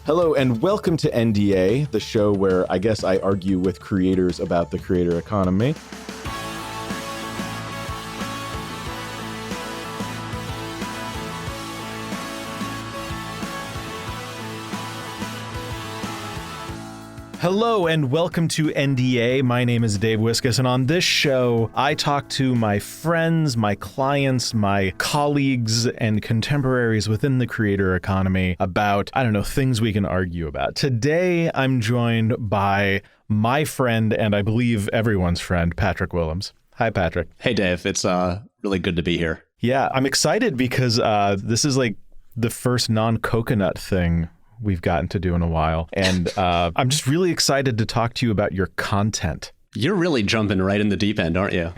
Hello and welcome to NDA, the show where I guess I argue with creators about the creator economy. Hello and welcome to NDA. My name is Dave Wiskus, and on this show, I talk to my friends, my clients, my colleagues, and contemporaries within the creator economy about, things we can argue about. Today, I'm joined by my friend, and I believe everyone's friend, Patrick Willems. Hi, Patrick. Hey, Dave. It's really good to be here. Yeah, I'm excited because this is like the first non-coconut thing we've gotten to do in a while. And I'm just really excited to talk to you about your content. You're really jumping right in the deep end, aren't you?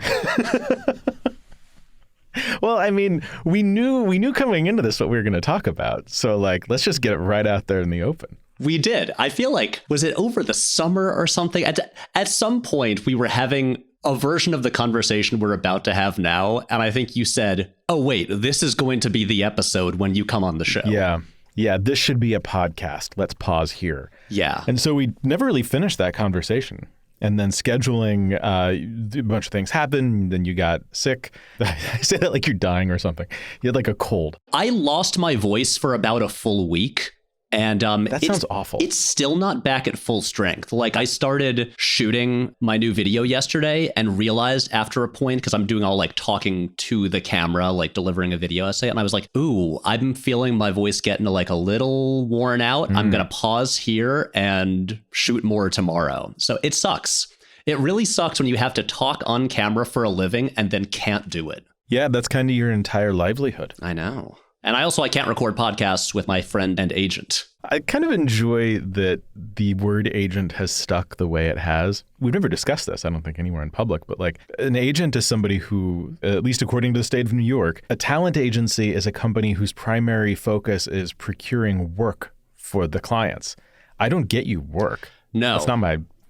Well, I mean, we knew coming into this what we were going to talk about. So let's just get it right out there in the open. We did. I feel like, was it over the summer or something? At some point, we were having a version of the conversation we're about to have now. And I think you said, oh, wait, this is going to be the episode when you come on the show. Yeah, this should be a podcast. Let's pause here. Yeah. And so we never really finished that conversation. And then scheduling, a bunch of things happened. Then you got sick. I say that like you're dying or something. You had like a cold. I lost my voice for about a full week. And that sounds awful. It's still not back at full strength. Like, I started shooting my new video yesterday and realized after a point, because I'm doing all like talking to the camera, like delivering a video essay. And I was like, ooh, I'm feeling my voice getting like a little worn out. I'm going to pause here and shoot more tomorrow. So it sucks. It really sucks when you have to talk on camera for a living and then can't do it. Yeah, that's kind of your entire livelihood. I know. And I can't record podcasts with my friend and agent. I kind of enjoy that the word agent has stuck the way it has. We've never discussed this, I don't think, anywhere in public, but like an agent is somebody who, at least according to the state of New York, a talent agency is a company whose primary focus is procuring work for the clients. I don't get you work. No. That's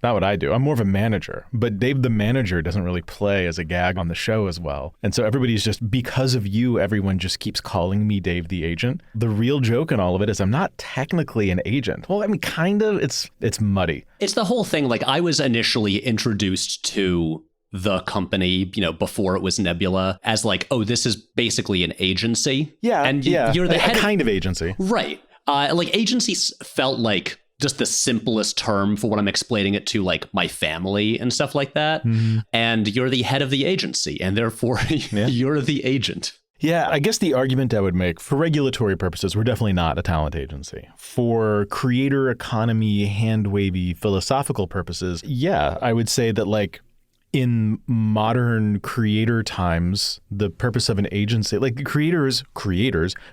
not what I do. I'm more of a manager, but Dave the manager doesn't really play as a gag on the show as well. And so everybody's just, because of you, everyone just keeps calling me Dave the agent. The real joke in all of it is I'm not technically an agent. Well, I mean, kind of, it's muddy. It's the whole thing. Like, I was initially introduced to the company, before it was Nebula, as like, oh, this is basically an agency. Yeah. And you're the head kind of agency. Right. Like, agencies felt like just the simplest term for what I'm explaining it to, like my family and stuff like that. Mm-hmm. And you're the head of the agency, and therefore you're the agent. Yeah, I guess the argument I would make, for regulatory purposes, we're definitely not a talent agency. For creator economy, hand-wavy, philosophical purposes, yeah, I would say that like in modern creator times, the purpose of an agency, like creators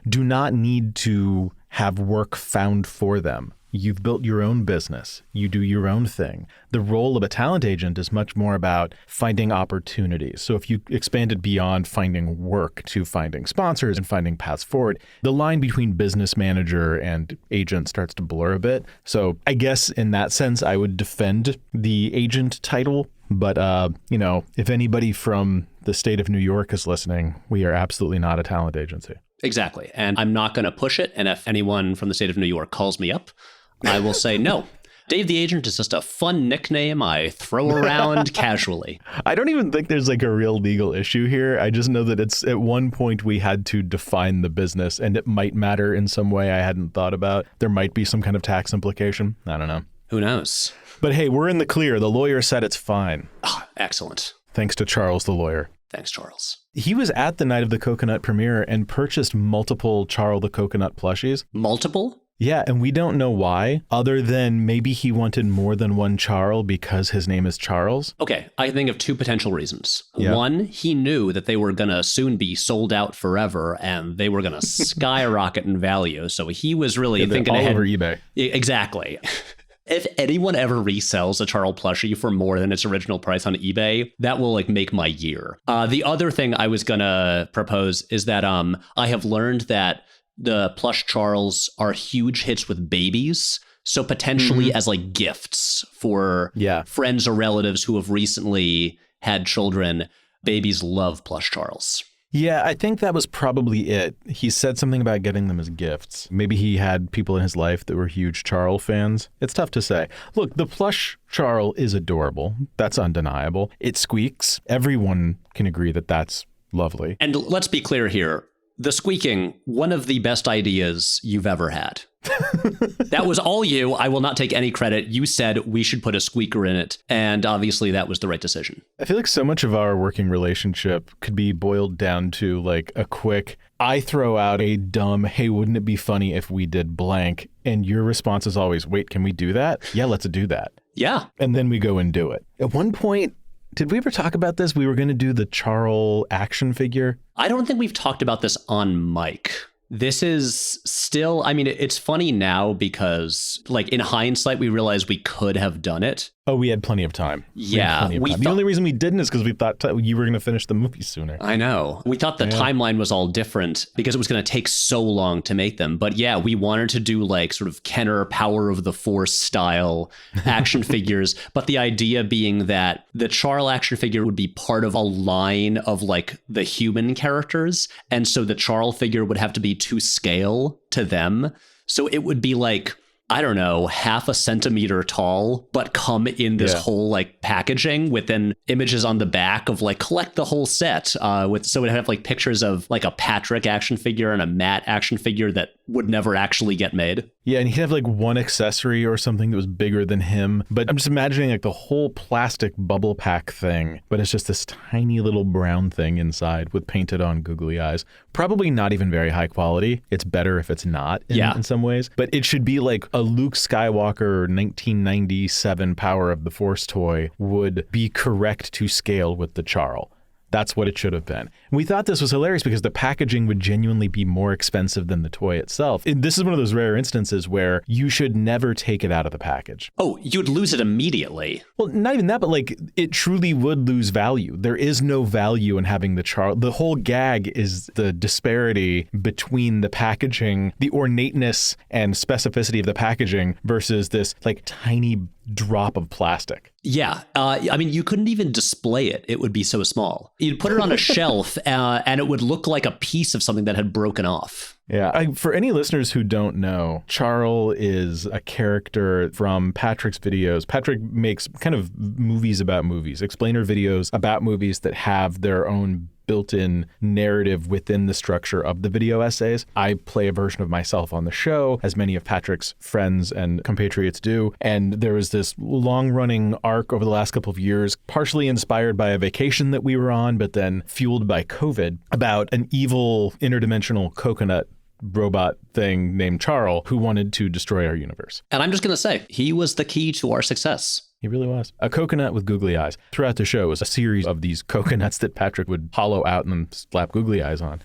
do not need to have work found for them. You've built your own business. You do your own thing. The role of a talent agent is much more about finding opportunities. So if you expand it beyond finding work to finding sponsors and finding paths forward, the line between business manager and agent starts to blur a bit. So I guess in that sense, I would defend the agent title. But, if anybody from the state of New York is listening, we are absolutely not a talent agency. Exactly. And I'm not going to push it. And if anyone from the state of New York calls me up, I will say, no, Dave the Agent is just a fun nickname I throw around casually. I don't even think there's like a real legal issue here. I just know that it's at one point we had to define the business, and it might matter in some way I hadn't thought about. There might be some kind of tax implication. I don't know. Who knows? But hey, we're in the clear. The lawyer said it's fine. Oh, excellent. Thanks to Charles the lawyer. Thanks, Charles. He was at the night of the Coconut premiere and purchased multiple Charles the Coconut plushies. Multiple? Yeah, and we don't know why, other than maybe he wanted more than one Charles because his name is Charles. Okay, I think of two potential reasons. Yeah. One, he knew that they were going to soon be sold out forever and they were going to skyrocket in value. So he was really thinking all ahead. Over eBay. Exactly. If anyone ever resells a Charles plushie for more than its original price on eBay, that will like make my year. The other thing I was going to propose is that I have learned that the plush Charles are huge hits with babies. So potentially as like gifts for friends or relatives who have recently had children, babies love plush Charles. Yeah, I think that was probably it. He said something about getting them as gifts. Maybe he had people in his life that were huge Charles fans. It's tough to say. Look, the plush Charles is adorable. That's undeniable. It squeaks. Everyone can agree that that's lovely. And let's be clear here. The squeaking, one of the best ideas you've ever had. That was all you. I will not take any credit. You said we should put a squeaker in it. And obviously that was the right decision. I feel like so much of our working relationship could be boiled down to like a quick, I throw out a dumb, hey, wouldn't it be funny if we did blank? And your response is always, wait, can we do that? Yeah, let's do that. Yeah. And then we go and do it. At one point, did we ever talk about this? We were going to do the Charles action figure. I don't think we've talked about this on mic. This is still, I mean, it's funny now because, like, in hindsight, we realized we could have done it. Oh, we had plenty of time. Yeah. The only reason we didn't is because we thought you were going to finish the movie sooner. I know. We thought the timeline was all different because it was going to take so long to make them. But yeah, we wanted to do like sort of Kenner Power of the Force style action figures. But the idea being that the Charles action figure would be part of a line of like the human characters. And so the Charles figure would have to be to scale to them. So it would be like, I don't know, half a centimeter tall, but come in this whole like packaging with then images on the back of like collect the whole set. So it would have like pictures of like a Patrick action figure and a Matt action figure that would never actually get made. Yeah, and he'd have like one accessory or something that was bigger than him. But I'm just imagining like the whole plastic bubble pack thing, but it's just this tiny little brown thing inside with painted on googly eyes. Probably not even very high quality. It's better if it's not in some ways. But it should be like a Luke Skywalker 1997 Power of the Force toy would be correct to scale with the Charles. That's what it should have been. And we thought this was hilarious because the packaging would genuinely be more expensive than the toy itself. And this is one of those rare instances where you should never take it out of the package. Oh, you'd lose it immediately. Well, not even that, but like it truly would lose value. There is no value in having the Charles. The whole gag is the disparity between the packaging, the ornateness and specificity of the packaging versus this like tiny drop of plastic. Yeah. I mean, you couldn't even display it. It would be so small. You'd put it on a shelf and it would look like a piece of something that had broken off. Yeah. For any listeners who don't know, Charles is a character from Patrick's videos. Patrick makes kind of movies about movies, explainer videos about movies that have their own built-in narrative within the structure of the video essays. I play a version of myself on the show, as many of Patrick's friends and compatriots do. And there was this long-running arc over the last couple of years, partially inspired by a vacation that we were on, but then fueled by COVID, about an evil interdimensional coconut robot thing named Charles who wanted to destroy our universe. And I'm just going to say, he was the key to our success. He really was. A coconut with googly eyes. Throughout the show was a series of these coconuts that Patrick would hollow out and then slap googly eyes on.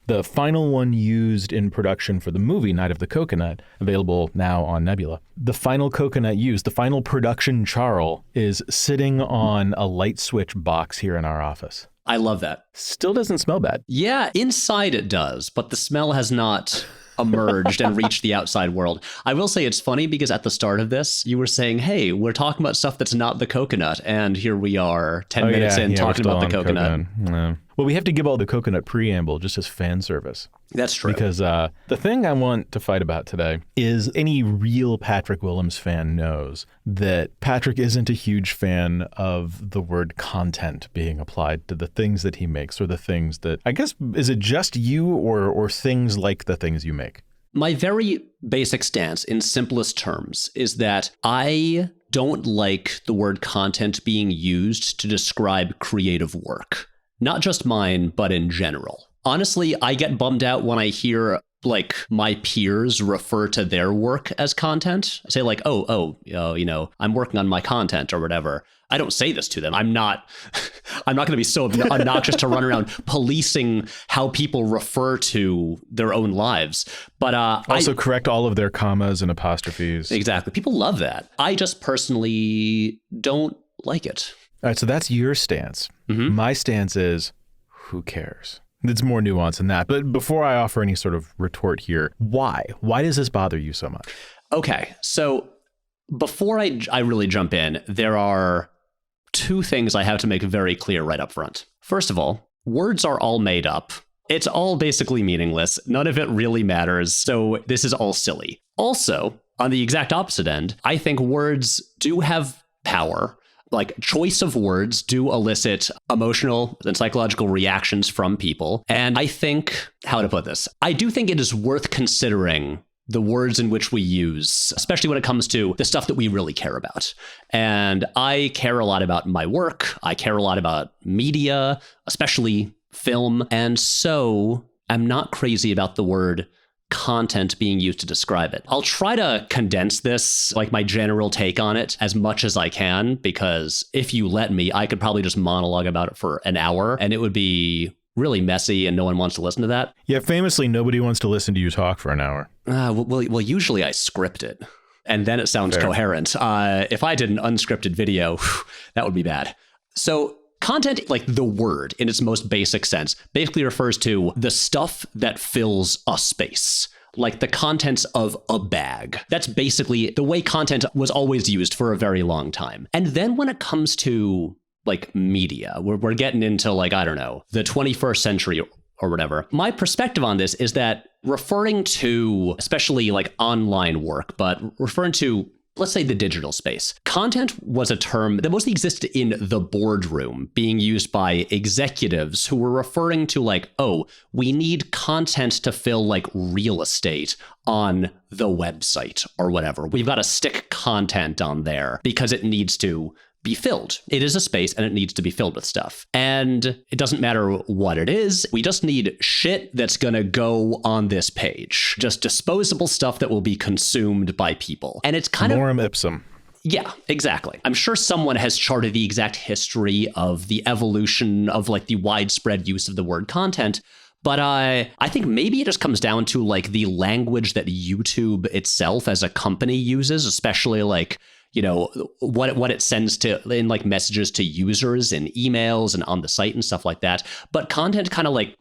The final one used in production for the movie Night of the Coconut, available now on Nebula. The final coconut used, the final production Charles, is sitting on a light switch box here in our office. I love that. Still doesn't smell bad. Yeah, inside it does, but the smell has not emerged and reached the outside world. I will say it's funny because at the start of this, you were saying, hey, we're talking about stuff that's not the coconut. And here we are 10 minutes in talking about the coconut. Yeah. Well, we have to give all the coconut preamble just as fan service. That's true. Because the thing I want to fight about today is any real Patrick Willems fan knows that Patrick isn't a huge fan of the word content being applied to the things that he makes or the things that, I guess, is it just you or things like the things you make? My very basic stance in simplest terms is that I don't like the word content being used to describe creative work. Not just mine, but in general. Honestly, I get bummed out when I hear like my peers refer to their work as content. I say like, I'm working on my content or whatever. I don't say this to them. I'm not going to be so obnoxious to run around policing how people refer to their own lives. But also correct all of their commas and apostrophes. Exactly. People love that. I just personally don't like it. All right, so that's your stance. Mm-hmm. My stance is, who cares? It's more nuanced than that. But before I offer any sort of retort here, why? Why does this bother you so much? Okay, so before I really jump in, there are two things I have to make very clear right up front. First of all, words are all made up. It's all basically meaningless. None of it really matters. So this is all silly. Also, on the exact opposite end, I think words do have power. Like, choice of words do elicit emotional and psychological reactions from people. And I think, how to put this, I do think it is worth considering the words in which we use, especially when it comes to the stuff that we really care about. And I care a lot about my work. I care a lot about media, especially film. And so I'm not crazy about the word content being used to describe it. I'll try to condense this, like my general take on it, as much as I can, because if you let me, I could probably just monologue about it for an hour and it would be really messy and no one wants to listen to that. Yeah, famously, nobody wants to listen to you talk for an hour. Well, usually I script it and then it sounds coherent. If I did an unscripted video, that would be bad. So content, like the word in its most basic sense, basically refers to the stuff that fills a space, like the contents of a bag. That's basically the way content was always used for a very long time. And then when it comes to like media, we're getting into like, I don't know, the 21st century or whatever. My perspective on this is that referring to, especially like online work, but referring to, let's say, the digital space. Content was a term that mostly existed in the boardroom, being used by executives who were referring to like, oh, we need content to fill like real estate on the website or whatever. We've got to stick content on there because it needs to be filled. It is a space and it needs to be filled with stuff. And it doesn't matter what it is. We just need shit that's going to go on this page. Just disposable stuff that will be consumed by people. And it's kind Lorem ipsum. Yeah, exactly. I'm sure someone has charted the exact history of the evolution of like the widespread use of the word content. But I think maybe it just comes down to like the language that YouTube itself as a company uses, especially like, you know, what it sends to in like messages to users and emails and on the site and stuff like that. But content kind of like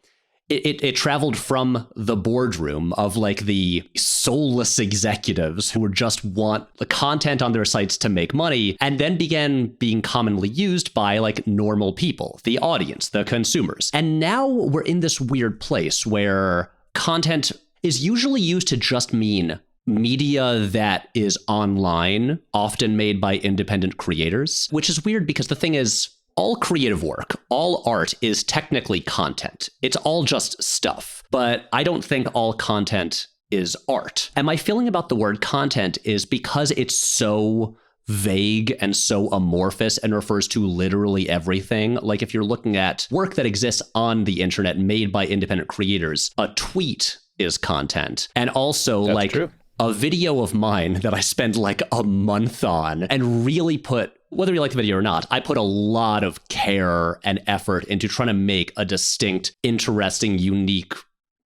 it traveled from the boardroom of like the soulless executives who would just want the content on their sites to make money, and then began being commonly used by like normal people, the audience, the consumers. And now we're in this weird place where content is usually used to just mean media that is online, often made by independent creators, which is weird because the thing is, all creative work, all art is technically content. It's all just stuff. But I don't think all content is art. And my feeling about the word content is because it's so vague and so amorphous and refers to literally everything. Like if you're looking at work that exists on the internet made by independent creators, a tweet is content. And also That's like true. A video of mine that I spent like a month on and really put, whether you like the video or not, I put a lot of care and effort into trying to make a distinct, interesting, unique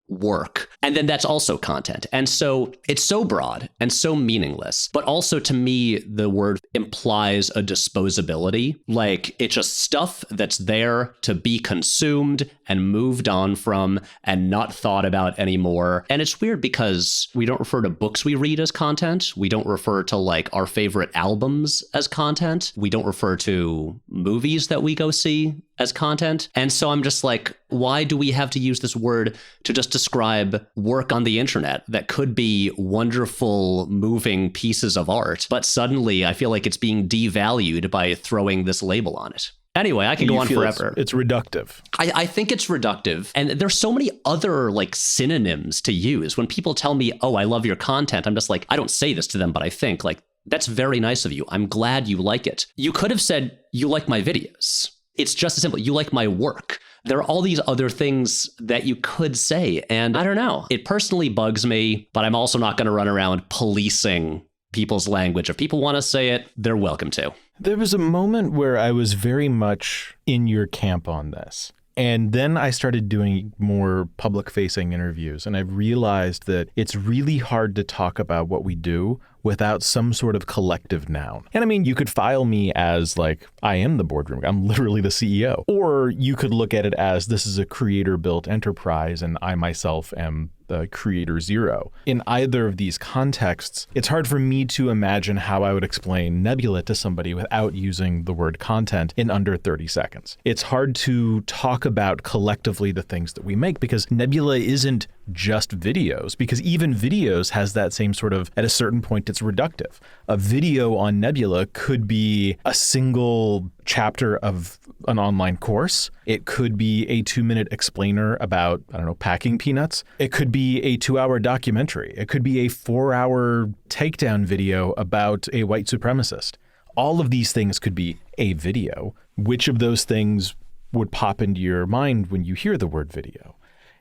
work. And then that's also content. And so it's so broad and so meaningless, but also to me, the word implies a disposability. Like it's just stuff that's there to be consumed and moved on from and not thought about anymore. And it's weird because we don't refer to books we read as content. We don't refer to like our favorite albums as content. We don't refer to movies that we go see as content. And so I'm just like, why do we have to use this word to just describe work on the internet that could be wonderful, moving pieces of art? But suddenly I feel like it's being devalued by throwing this label on it. Anyway, I can go on forever. It's reductive. I think it's reductive. And there's so many other like synonyms to use. When people tell me, oh, I love your content, I'm just like, I don't say this to them, but I think like, that's very nice of you. I'm glad you like it. You could have said, you like my videos. It's just as simple. You like my work. There are all these other things that you could say. And I don't know. It personally bugs me, but I'm also not going to run around policing people's language. If people want to say it, they're welcome to. There was a moment where I was very much in your camp on this. And then I started doing more public-facing interviews, and I realized that it's really hard to talk about what we do without some sort of collective noun. And I mean, you could file me as like, I am the boardroom, I'm literally the CEO. Or you could look at it as this is a creator-built enterprise, and I myself am creator zero. In either of these contexts, it's hard for me to imagine how I would explain Nebula to somebody without using the word content in under 30 seconds. It's hard to talk about collectively the things that we make because Nebula isn't just videos, because even videos has that same sort of, at a certain point, it's reductive. A video on Nebula could be a single chapter of an online course. It could be a 2-minute explainer about, I don't know, packing peanuts. It could be a 2-hour documentary. It could be a 4-hour takedown video about a white supremacist. All of these things could be a video. Which of those things would pop into your mind when you hear the word video?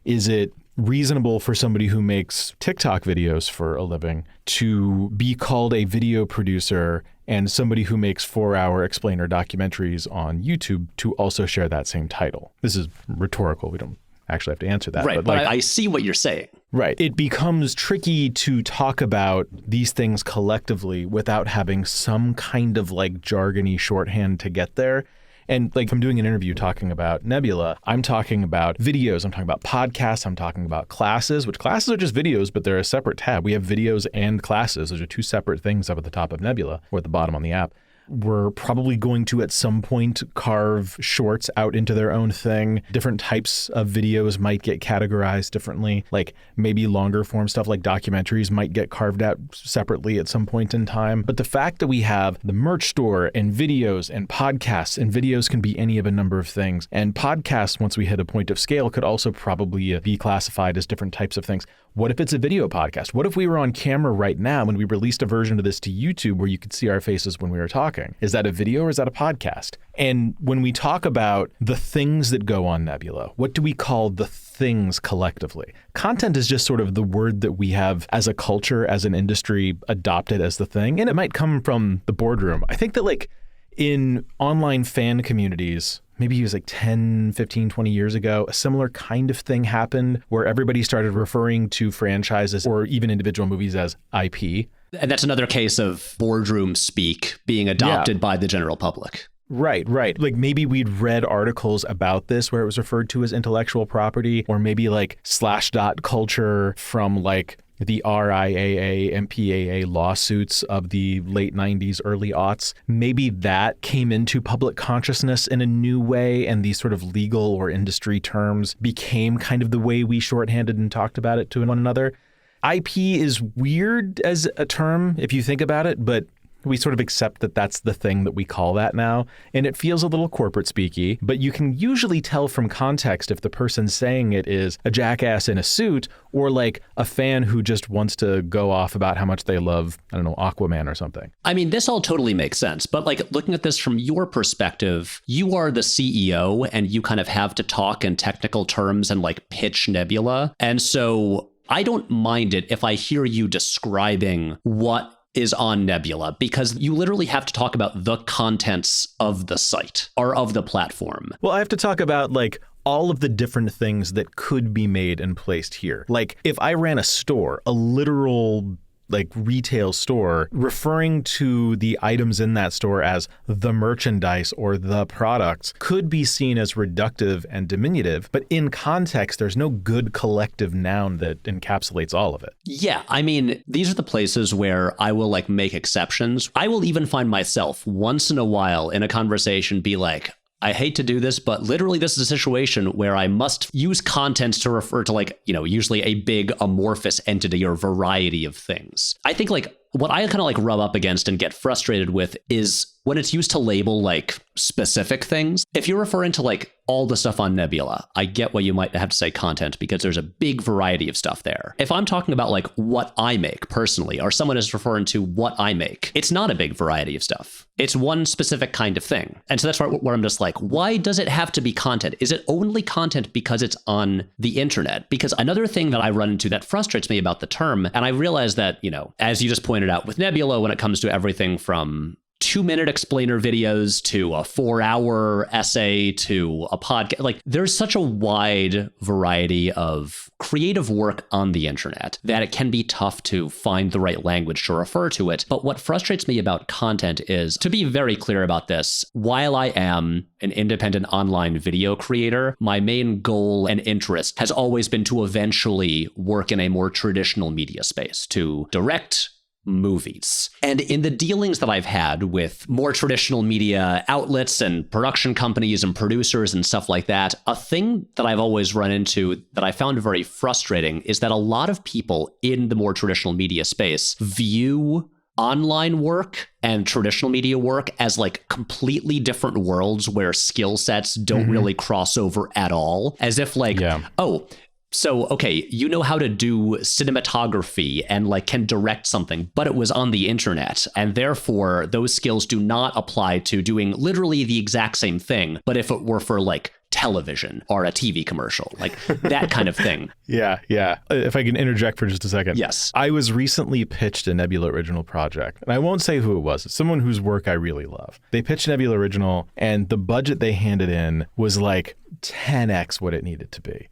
Is it reasonable for somebody who makes TikTok videos for a living to be called a video producer and somebody who makes 4-hour explainer documentaries on YouTube to also share that same title? This is rhetorical. We don't actually have to answer that. Right, but I see what you're saying. Right. It becomes tricky to talk about these things collectively without having some kind of like jargony shorthand to get there. And like if I'm doing an interview talking about Nebula, I'm talking about videos, I'm talking about podcasts, I'm talking about classes, which classes are just videos, but they're a separate tab. We have videos and classes. Those are two separate things up at the top of Nebula or at the bottom on the app. We're probably going to, at some point, carve shorts out into their own thing. Different types of videos might get categorized differently. Like maybe longer form stuff like documentaries might get carved out separately at some point in time. But the fact that we have the merch store and videos and podcasts, and videos can be any of a number of things. And podcasts, once we hit a point of scale, could also probably be classified as different types of things. What if it's a video podcast? What if we were on camera right now and we released a version of this to YouTube where you could see our faces when we were talking? Is that a video or is that a podcast? And when we talk about the things that go on Nebula, what do we call the things collectively? Content is just sort of the word that we have as a culture, as an industry, adopted as the thing. And it might come from the boardroom. I think that like in online fan communities, maybe it was like 10, 15, 20 years ago, a similar kind of thing happened where everybody started referring to franchises or even individual movies as IP. And that's another case of boardroom speak being adopted by the general public. Right. Like maybe we'd read articles about this where it was referred to as intellectual property, or maybe like /dot culture from like the RIAA, MPAA lawsuits of the late 90s, early aughts. Maybe that came into public consciousness in a new way, and these sort of legal or industry terms became kind of the way we shorthanded and talked about it to one another. IP is weird as a term if you think about it, but we sort of accept that that's the thing that we call that now. And it feels a little corporate speaky, but you can usually tell from context if the person saying it is a jackass in a suit or like a fan who just wants to go off about how much they love, I don't know, Aquaman or something. I mean, this all totally makes sense. But like looking at this from your perspective, you are the CEO and you kind of have to talk in technical terms and like pitch Nebula. And so I don't mind it if I hear you describing what is on Nebula, because you literally have to talk about the contents of the site or of the platform. Well, I have to talk about like all of the different things that could be made and placed here. Like if I ran a store, a literal like retail store, referring to the items in that store as the merchandise or the products could be seen as reductive and diminutive, but in context, there's no good collective noun that encapsulates all of it. Yeah, I mean, these are the places where I will like make exceptions. I will even find myself once in a while in a conversation be like, I hate to do this, but literally this is a situation where I must use content to refer to like, you know, usually a big amorphous entity or variety of things. I think like what I kind of like rub up against and get frustrated with is when it's used to label like specific things. If you're referring to like all the stuff on Nebula, I get why you might have to say content because there's a big variety of stuff there. If I'm talking about like what I make personally, or someone is referring to what I make, it's not a big variety of stuff. It's one specific kind of thing. And so that's where I'm just like, why does it have to be content? Is it only content because it's on the internet? Because another thing that I run into that frustrates me about the term, and I realize that, you know, as you just pointed out with Nebula, when it comes to everything from 2-minute explainer videos to a 4-hour essay to a podcast. Like, there's such a wide variety of creative work on the internet that it can be tough to find the right language to refer to it. But what frustrates me about content is, to be very clear about this, while I am an independent online video creator, my main goal and interest has always been to eventually work in a more traditional media space, to direct movies. And in the dealings that I've had with more traditional media outlets and production companies and producers and stuff like that, a thing that I've always run into that I found very frustrating is that a lot of people in the more traditional media space view online work and traditional media work as like completely different worlds where skill sets don't really cross over at all. As if like, oh, so, okay, you know how to do cinematography and like can direct something, but it was on the internet. And therefore, those skills do not apply to doing literally the exact same thing. But if it were for like television or a TV commercial, like that kind of thing. Yeah. If I can interject for just a second. Yes. I was recently pitched a Nebula Original project, and I won't say who it was. It's someone whose work I really love. They pitched Nebula Original, and the budget they handed in was like 10x what it needed to be.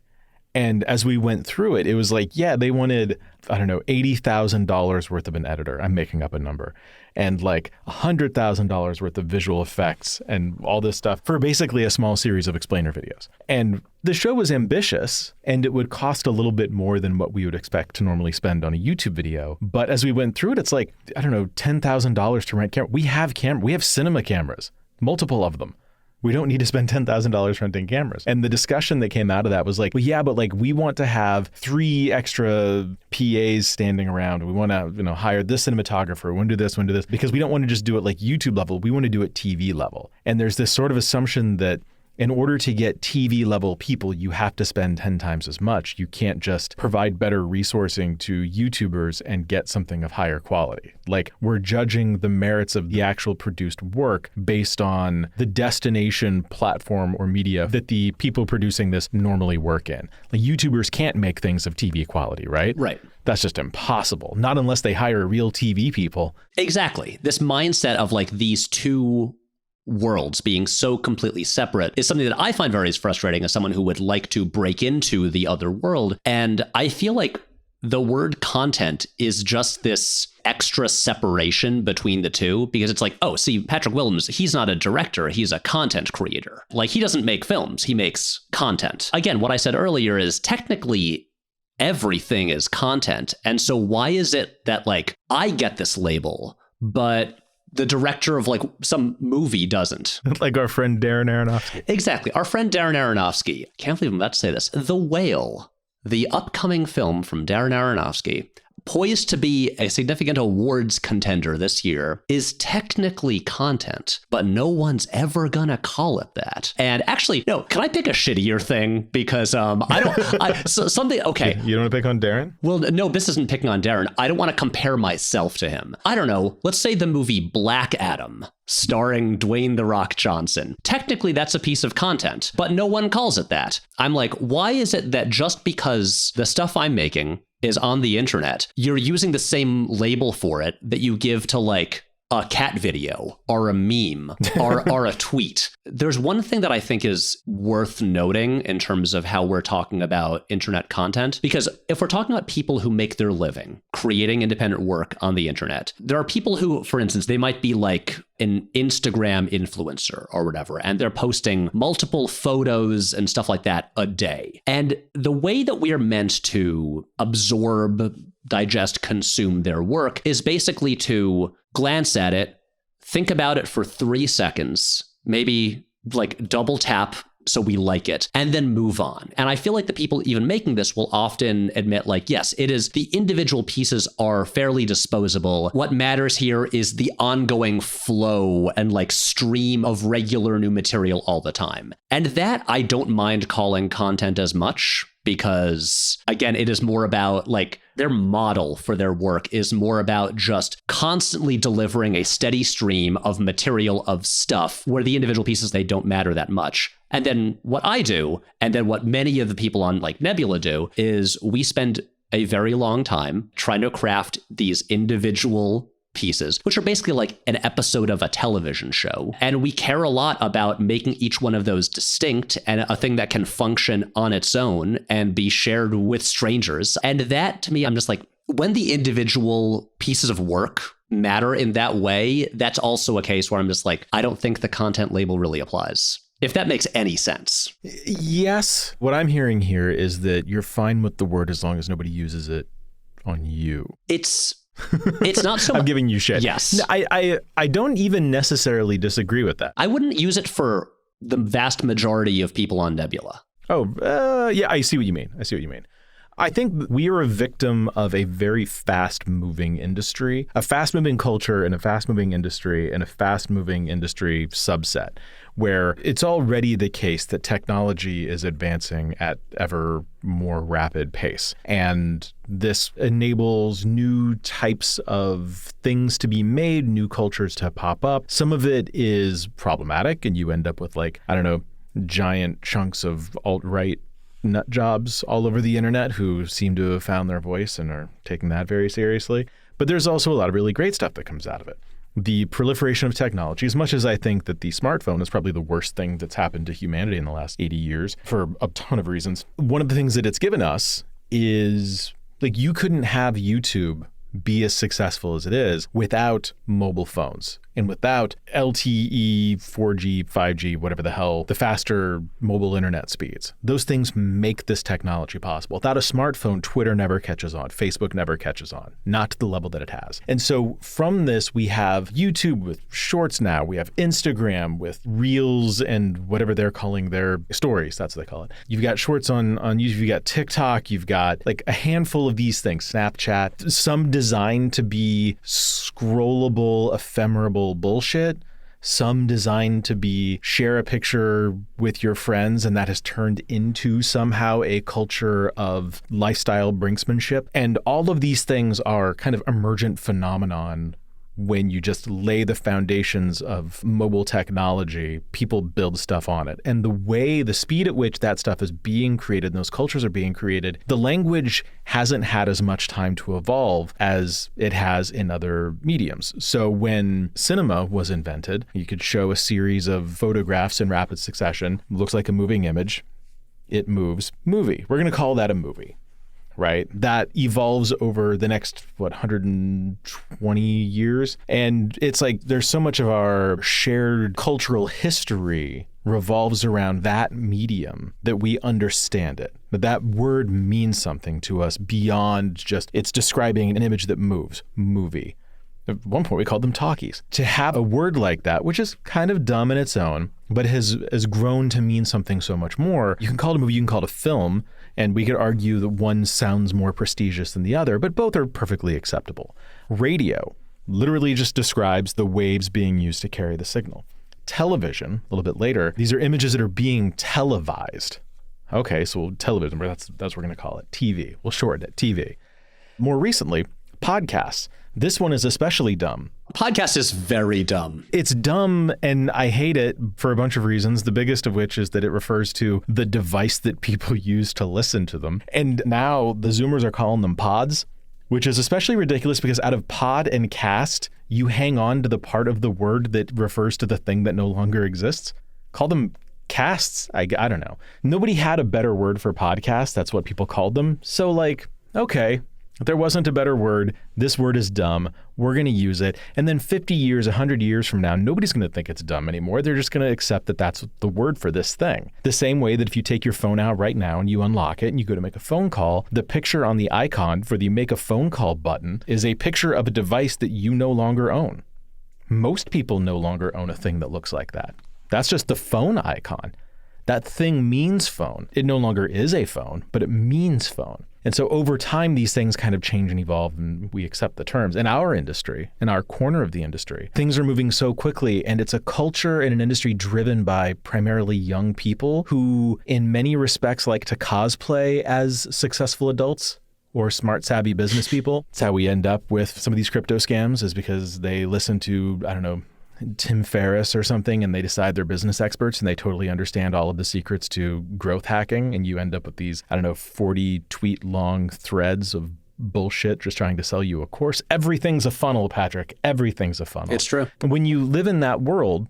And as we went through it, it was like, yeah, they wanted, I don't know, $80,000 worth of an editor. I'm making up a number. And like $100,000 worth of visual effects and all this stuff for basically a small series of explainer videos. And the show was ambitious, and it would cost a little bit more than what we would expect to normally spend on a YouTube video. But as we went through it, it's like, I don't know, $10,000 to rent camera. We have cinema cameras, multiple of them. We don't need to spend $10,000 renting cameras. And the discussion that came out of that was like, well, yeah, but like we want to have 3 extra PAs standing around. We want to, hire this cinematographer. We want to do this, because we don't want to just do it like YouTube level. We want to do it TV level. And there's this sort of assumption that in order to get TV level people, you have to spend 10 times as much. You can't just provide better resourcing to YouTubers and get something of higher quality. Like, we're judging the merits of the actual produced work based on the destination platform or media that the people producing this normally work in. Like, YouTubers can't make things of TV quality, right? Right. That's just impossible. Not unless they hire real TV people. Exactly. This mindset of like these two worlds being so completely separate is something that I find very frustrating as someone who would like to break into the other world. And I feel like the word content is just this extra separation between the two, because it's like, oh, see, Patrick Willems, he's not a director, he's a content creator. Like, he doesn't make films, he makes content. Again, what I said earlier is technically everything is content. And so why is it that like I get this label, but the director of like some movie doesn't? Like our friend Darren Aronofsky. Exactly. Our friend Darren Aronofsky. Can't believe I'm about to say this. The Whale, the upcoming film from Darren Aronofsky, poised to be a significant awards contender this year, is technically content, but no one's ever gonna call it that. And actually, no, can I pick a shittier thing? Because something, okay. You don't want to pick on Darren? Well, no, this isn't picking on Darren. I don't want to compare myself to him. I don't know. Let's say the movie Black Adam, starring Dwayne "The Rock" Johnson. Technically, that's a piece of content, but no one calls it that. I'm like, why is it that just because the stuff I'm making is on the internet, you're using the same label for it that you give to like a cat video or a meme or a tweet? There's one thing that I think is worth noting in terms of how we're talking about internet content, because if we're talking about people who make their living creating independent work on the internet, there are people who, for instance, they might be like an Instagram influencer or whatever, and they're posting multiple photos and stuff like that a day. And the way that we are meant to absorb, digest, consume their work is basically to glance at it, think about it for 3 seconds, maybe like double tap so we like it, and then move on. And I feel like the people even making this will often admit, like, yes, it is, the individual pieces are fairly disposable. What matters here is the ongoing flow and like stream of regular new material all the time. And that I don't mind calling content as much, because again, it is more about like their model for their work is more about just constantly delivering a steady stream of material, of stuff, where the individual pieces, they don't matter that much. And then what I do, and then what many of the people on like Nebula do, is we spend a very long time trying to craft these individual pieces, which are basically like an episode of a television show. And we care a lot about making each one of those distinct and a thing that can function on its own and be shared with strangers. And that, to me, I'm just like, when the individual pieces of work matter in that way, that's also a case where I'm just like, I don't think the content label really applies. If that makes any sense. Yes. What I'm hearing here is that you're fine with the word as long as nobody uses it on you. It's not so I'm giving you shit. Yes. No, I don't even necessarily disagree with that. I wouldn't use it for the vast majority of people on Nebula. Oh, yeah, I see what you mean. I think we are a victim of a very fast-moving industry, a fast-moving culture and a fast-moving industry and a fast-moving industry subset, where it's already the case that technology is advancing at ever more rapid pace. And this enables new types of things to be made, new cultures to pop up. Some of it is problematic, and you end up with, like, I don't know, giant chunks of alt-right nut jobs all over the internet who seem to have found their voice and are taking that very seriously. But there's also a lot of really great stuff that comes out of it. The proliferation of technology, as much as I think that the smartphone is probably the worst thing that's happened to humanity in the last 80 years for a ton of reasons. One of the things that it's given us is, like, you couldn't have YouTube be as successful as it is without mobile phones and without LTE, 4G, 5G, whatever the hell, the faster mobile internet speeds. Those things make this technology possible. Without a smartphone, Twitter never catches on. Facebook never catches on, not to the level that it has. And so from this, we have YouTube with Shorts now. We have Instagram with Reels and whatever they're calling their stories. That's what they call it. You've got Shorts on YouTube. You've got TikTok. You've got like a handful of these things. Snapchat. Some designed to be scrollable, ephemeral bullshit, some designed to be share a picture with your friends, and that has turned into somehow a culture of lifestyle brinksmanship. And all of these things are kind of emergent phenomenon. When you just lay the foundations of mobile technology, people build stuff on it. And the speed at which that stuff is being created and those cultures are being created, the language hasn't had as much time to evolve as it has in other mediums. So when cinema was invented, you could show a series of photographs in rapid succession. It looks like a moving image. It moves. Movie. We're going to call that a movie. Right? That evolves over the next, 120 years. And it's like there's so much of our shared cultural history revolves around that medium that we understand it. But that word means something to us beyond just it's describing an image that moves, movie. At one point, we called them talkies. To have a word like that, which is kind of dumb in its own, but has grown to mean something so much more. You can call it a movie, you can call it a film, and we could argue that one sounds more prestigious than the other, but both are perfectly acceptable. Radio literally just describes the waves being used to carry the signal. Television, a little bit later, these are images that are being televised. Okay, so television, that's what we're going to call it. TV. We'll shorten it, TV. More recently, podcasts. This one is especially dumb. Podcast is very dumb. It's dumb, and I hate it for a bunch of reasons, the biggest of which is that it refers to the device that people use to listen to them. And now the Zoomers are calling them pods, which is especially ridiculous because out of pod and cast, you hang on to the part of the word that refers to the thing that no longer exists. Call them casts? I don't know. Nobody had a better word for podcast. That's what people called them. So like, okay. If there wasn't a better word, this word is dumb, we're going to use it. And then 50 years, 100 years from now, nobody's going to think it's dumb anymore. They're just going to accept that that's the word for this thing. The same way that if you take your phone out right now and you unlock it and you go to make a phone call, the picture on the icon for the make a phone call button is a picture of a device that you no longer own. Most people no longer own a thing that looks like that. That's just the phone icon. That thing means phone. It no longer is a phone, but it means phone. And so over time, these things kind of change and evolve, and we accept the terms. In our industry, in our corner of the industry, things are moving so quickly, and it's a culture and an industry driven by primarily young people who, in many respects, like to cosplay as successful adults or smart, savvy business people. It's how we end up with some of these crypto scams, is because they listen to, I don't know, Tim Ferriss or something, and they decide they're business experts and they totally understand all of the secrets to growth hacking. And you end up with these, 40 tweet long threads of bullshit just trying to sell you a course. Everything's a funnel, Patrick. Everything's a funnel. It's true. When you live in that world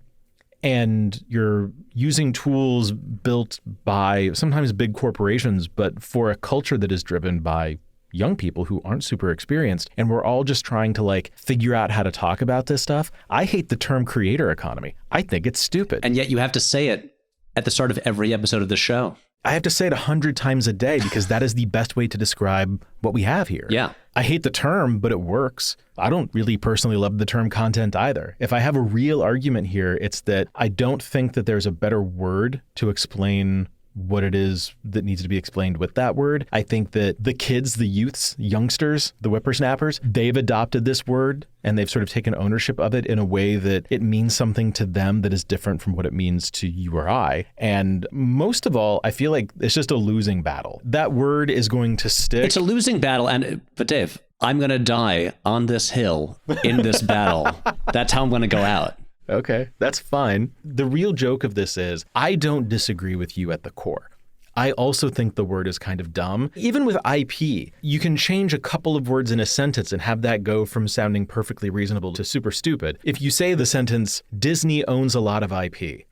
and you're using tools built by sometimes big corporations, but for a culture that is driven by young people who aren't super experienced, and we're all just trying to like figure out how to talk about this stuff. I hate the term creator economy. I think it's stupid. And yet you have to say it at the start of every episode of the show. I have to say it 100 times a day because that is the best way to describe what we have here. Yeah. I hate the term, but it works. I don't really personally love the term content either. If I have a real argument here, it's that I don't think that there's a better word to explain what it is that needs to be explained with that word. I think that the kids, the youths, youngsters, the whippersnappers, they've adopted this word and they've sort of taken ownership of it in a way that it means something to them that is different from what it means to you or I. And most of all, I feel like it's just a losing battle. That word is going to stick. It's a losing battle. But Dave, I'm going to die on this hill in this battle. That's how I'm going to go out. Okay, that's fine. The real joke of this is I don't disagree with you at the core. I also think the word is kind of dumb. Even with IP, you can change a couple of words in a sentence and have that go from sounding perfectly reasonable to super stupid. If you say the sentence, Disney owns a lot of IP.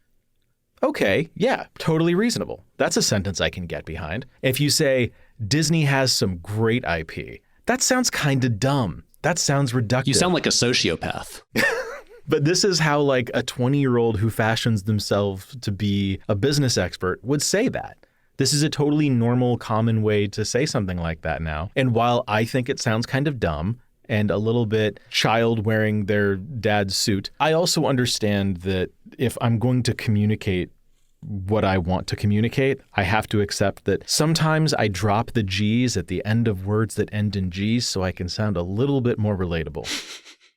Okay, yeah, totally reasonable. That's a sentence I can get behind. If you say, Disney has some great IP, that sounds kind of dumb. That sounds reductive. You sound like a sociopath. But this is how like a 20-year-old who fashions themselves to be a business expert would say that. This is a totally normal, common way to say something like that now. And while I think it sounds kind of dumb and a little bit child wearing their dad's suit, I also understand that if I'm going to communicate what I want to communicate, I have to accept that sometimes I drop the G's at the end of words that end in G's so I can sound a little bit more relatable.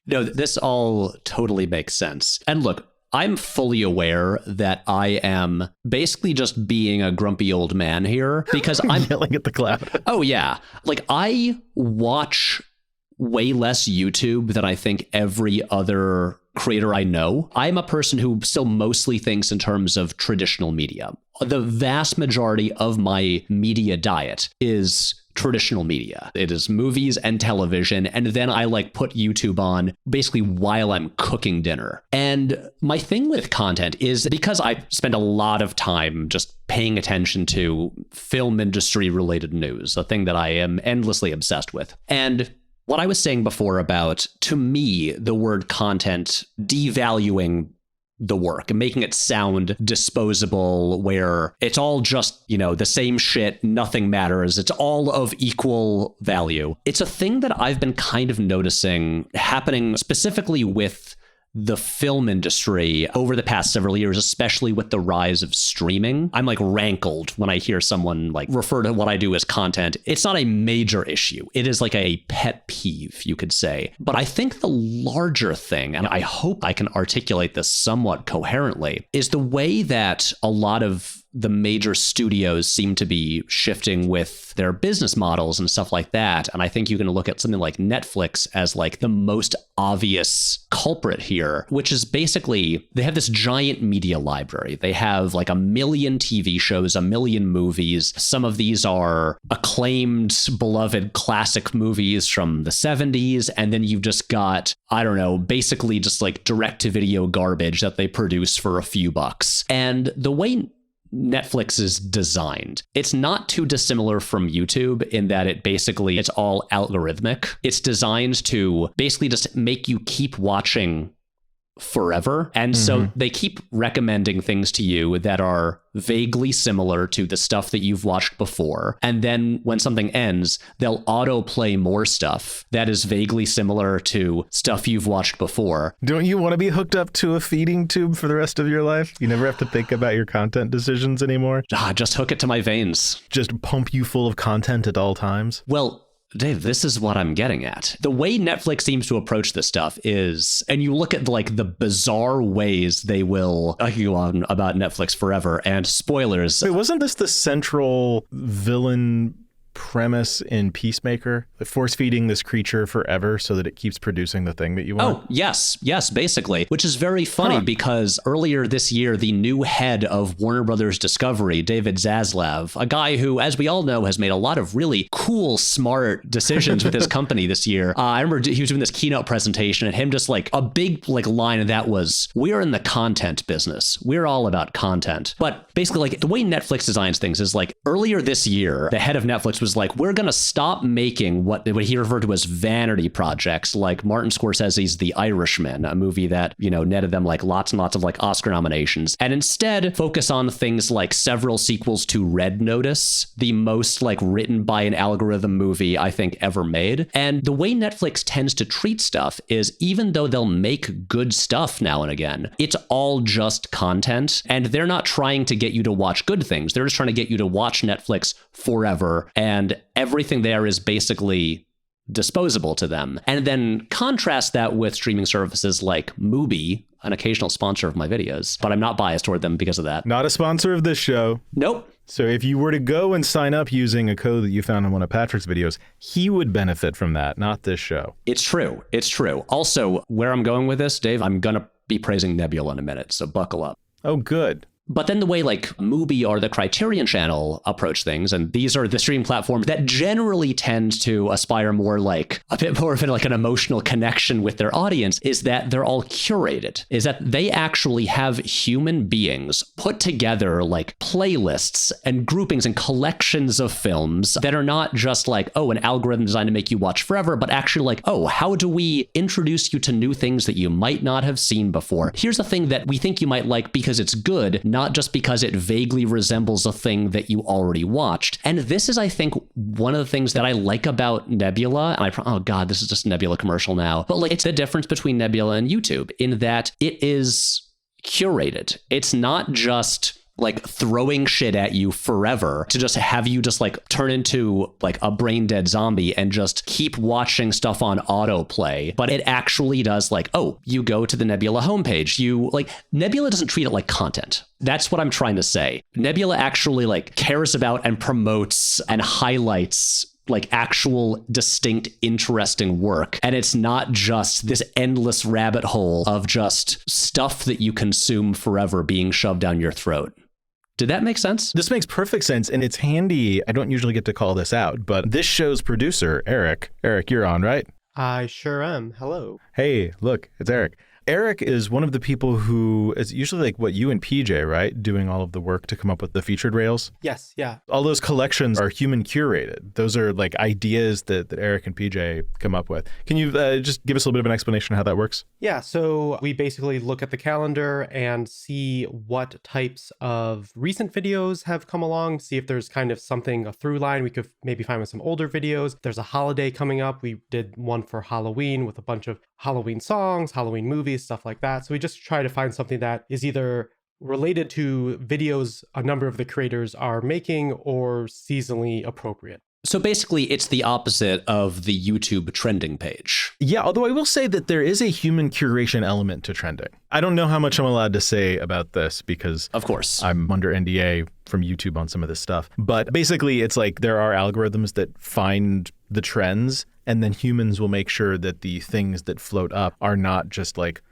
No, this all totally makes sense. And look, I'm fully aware that I am basically just being a grumpy old man here because I'm yelling at the cloud. Oh, yeah. Like I watch way less YouTube than I think every other creator I know. I'm a person who still mostly thinks in terms of traditional media. The vast majority of my media diet is traditional media. It is movies and television. And then I like put YouTube on basically while I'm cooking dinner. And my thing with content is because I spend a lot of time just paying attention to film industry related news, a thing that I am endlessly obsessed with. And what I was saying before about, to me, the word content devaluing the work and making it sound disposable, where it's all just, the same shit, nothing matters. It's all of equal value. It's a thing that I've been kind of noticing happening specifically with the film industry over the past several years, especially with the rise of streaming. I'm like rankled when I hear someone like refer to what I do as content. It's not a major issue. It is like a pet peeve, you could say. But I think the larger thing, and I hope I can articulate this somewhat coherently, is the way that a lot of the major studios seem to be shifting with their business models and stuff like that. And I think you can look at something like Netflix as like the most obvious culprit here, which is basically they have this giant media library. They have like 1 million TV shows, 1 million movies. Some of these are acclaimed, beloved classic movies from the 70s. And then you've just got, I don't know, basically just like direct to video garbage that they produce for a few bucks. And the way Netflix is designed, it's not too dissimilar from YouTube in that it's all algorithmic. It's designed to basically just make you keep watching forever. And so they keep recommending things to you that are vaguely similar to the stuff that you've watched before. And then when something ends, they'll autoplay more stuff that is vaguely similar to stuff you've watched before. Don't you want to be hooked up to a feeding tube for the rest of your life? You never have to think about your content decisions anymore? Just hook it to my veins. Just pump you full of content at all times? Well, Dave, this is what I'm getting at. The way Netflix seems to approach this stuff is, and you look at like the bizarre ways they will, I could go on about Netflix forever, and spoilers. Wait, wasn't this the central villain premise in Peacemaker? Force feeding this creature forever so that it keeps producing the thing that you want? Oh, yes, basically, which is very funny because earlier this year, the new head of Warner Brothers Discovery, David Zaslav, a guy who, as we all know, has made a lot of really cool, smart decisions with his company this year. I remember he was doing this keynote presentation and him just like a big like line of that was, we're in the content business. We're all about content. But basically like the way Netflix designs things is like earlier this year, the head of Netflix was like, we're going to stop making what he referred to as vanity projects, like Martin Scorsese's The Irishman, a movie that, you know, netted them like lots and lots of like Oscar nominations, and instead focus on things like several sequels to Red Notice, the most like written by an algorithm movie I think ever made. And the way Netflix tends to treat stuff is even though they'll make good stuff now and again, it's all just content, and they're not trying to get you to watch good things. They're just trying to get you to watch Netflix forever, and everything there is basically disposable to them. And then contrast that with streaming services like Mubi, an occasional sponsor of my videos, but I'm not biased toward them because of that. Not a sponsor of this show. Nope. So if you were to go and sign up using a code that you found in one of Patrick's videos, he would benefit from that, not this show. It's true. It's true. Also, where I'm going with this, Dave, I'm going to be praising Nebula in a minute, so buckle up. Oh, good. But then the way like Mubi or the Criterion Channel approach things, and these are the streaming platforms that generally tend to aspire more like a bit more of like an emotional connection with their audience, is that they're all curated, is that they actually have human beings put together like playlists and groupings and collections of films that are not just like, oh, an algorithm designed to make you watch forever, but actually like, oh, how do we introduce you to new things that you might not have seen before? Here's a thing that we think you might like because it's good, not just because it vaguely resembles a thing that you already watched. And this is, I think, one of the things that I like about Nebula. And oh God, this is just a Nebula commercial now. But like, it's the difference between Nebula and YouTube in that it is curated. It's not just like throwing shit at you forever to just have you just like turn into like a brain dead zombie and just keep watching stuff on autoplay. But it actually does like, oh, you go to the Nebula homepage. You like Nebula doesn't treat it like content. That's what I'm trying to say. Nebula actually like cares about and promotes and highlights like actual distinct interesting work, and it's not just this endless rabbit hole of just stuff that you consume forever being shoved down your throat. Did that make sense? This makes perfect sense, and it's handy. I don't usually get to call this out, but this show's producer, Eric, you're on, right? I sure am. Hello. Hey, look, it's Eric. Eric is one of the people who is usually like what you and PJ, right? Doing all of the work to come up with the featured rails. Yes, yeah. All those collections are human curated. Those are like ideas that Eric and PJ come up with. Can you just give us a little bit of an explanation of how that works? Yeah, so we basically look at the calendar and see what types of recent videos have come along, see if there's kind of something, a through line we could maybe find with some older videos. There's a holiday coming up. We did one for Halloween with a bunch of Halloween songs, Halloween movies, stuff like that. So we just try to find something that is either related to videos a number of the creators are making or seasonally appropriate. So basically, it's the opposite of the YouTube trending page. Yeah, although I will say that there is a human curation element to trending. I don't know how much I'm allowed to say about this because, of course, I'm under NDA from YouTube on some of this stuff. But basically, it's like there are algorithms that find the trends, and then humans will make sure that the things that float up are not just like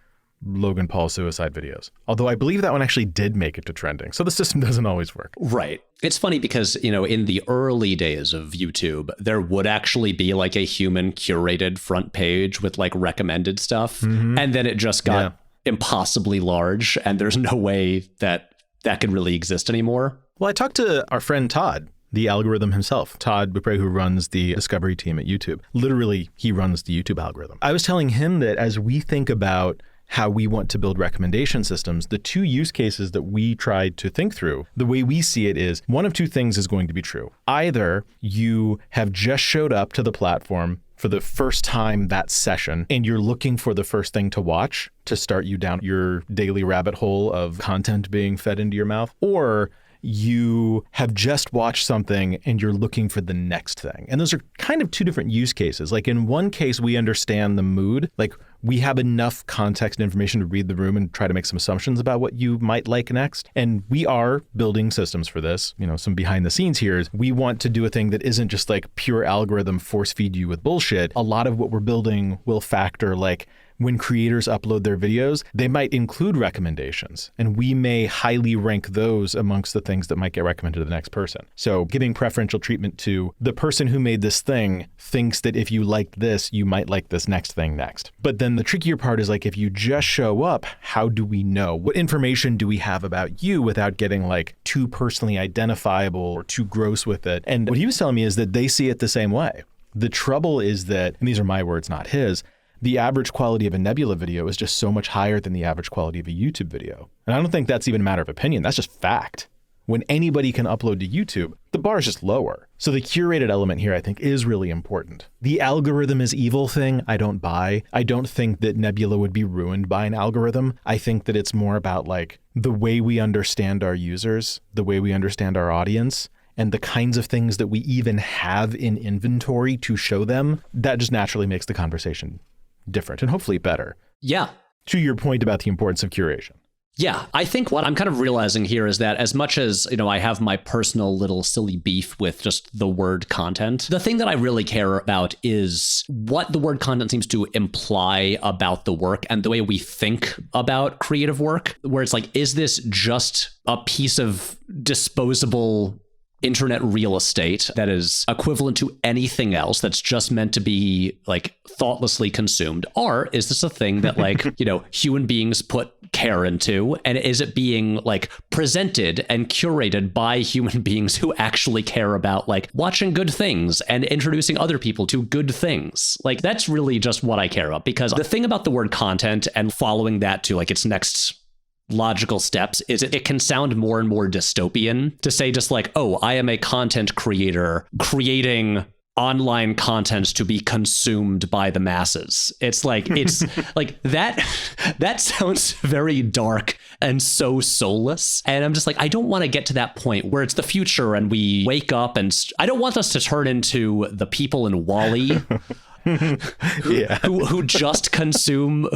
Logan Paul suicide videos. Although I believe that one actually did make it to trending. So the system doesn't always work. Right. It's funny because, you know, in the early days of YouTube, there would actually be like a human curated front page with like recommended stuff. Mm-hmm. And then it just got impossibly large. And there's no way that that could really exist anymore. Well, I talked to our friend Todd, the algorithm himself, Todd Bupre, who runs the discovery team at YouTube. Literally, he runs the YouTube algorithm. I was telling him that as we think about how we want to build recommendation systems, the two use cases that we tried to think through, the way we see it is one of two things is going to be true. Either you have just showed up to the platform for the first time that session and you're looking for the first thing to watch to start you down your daily rabbit hole of content being fed into your mouth, or you have just watched something and you're looking for the next thing. And those are kind of two different use cases. Like in one case, we understand the mood, like we have enough context and information to read the room and try to make some assumptions about what you might like next. And we are building systems for this. You know, some behind the scenes here is we want to do a thing that isn't just like pure algorithm force feed you with bullshit. A lot of what we're building will factor like when creators upload their videos, they might include recommendations, and we may highly rank those amongst the things that might get recommended to the next person. So giving preferential treatment to the person who made this thing thinks that if you liked this, you might like this next thing next. But then the trickier part is like, if you just show up, how do we know? What information do we have about you without getting like too personally identifiable or too gross with it? And what he was telling me is that they see it the same way. The trouble is that, and these are my words, not his, the average quality of a Nebula video is just so much higher than the average quality of a YouTube video. And I don't think that's even a matter of opinion. That's just fact. When anybody can upload to YouTube, the bar is just lower. So the curated element here, I think, is really important. The algorithm is evil thing, I don't buy. I don't think that Nebula would be ruined by an algorithm. I think that it's more about like the way we understand our users, the way we understand our audience, and the kinds of things that we even have in inventory to show them. That just naturally makes the conversation different and hopefully better. Yeah. To your point about the importance of curation. Yeah, I think what I'm kind of realizing here is that as much as, you know, I have my personal little silly beef with just the word content, the thing that I really care about is what the word content seems to imply about the work and the way we think about creative work, where it's like, is this just a piece of disposable internet real estate that is equivalent to anything else that's just meant to be like thoughtlessly consumed? Or is this a thing that like, you know, human beings put care into? And is it being like presented and curated by human beings who actually care about like watching good things and introducing other people to good things? Like, that's really just what I care about, because the thing about the word content and following that to like its next logical steps is it can sound more and more dystopian to say just like, oh, I am a content creator creating online content to be consumed by the masses. It's like, it's like that sounds very dark and so soulless. And I'm just like, I don't want to get to that point where it's the future and we wake up and I don't want us to turn into the people in WALL-E who just consume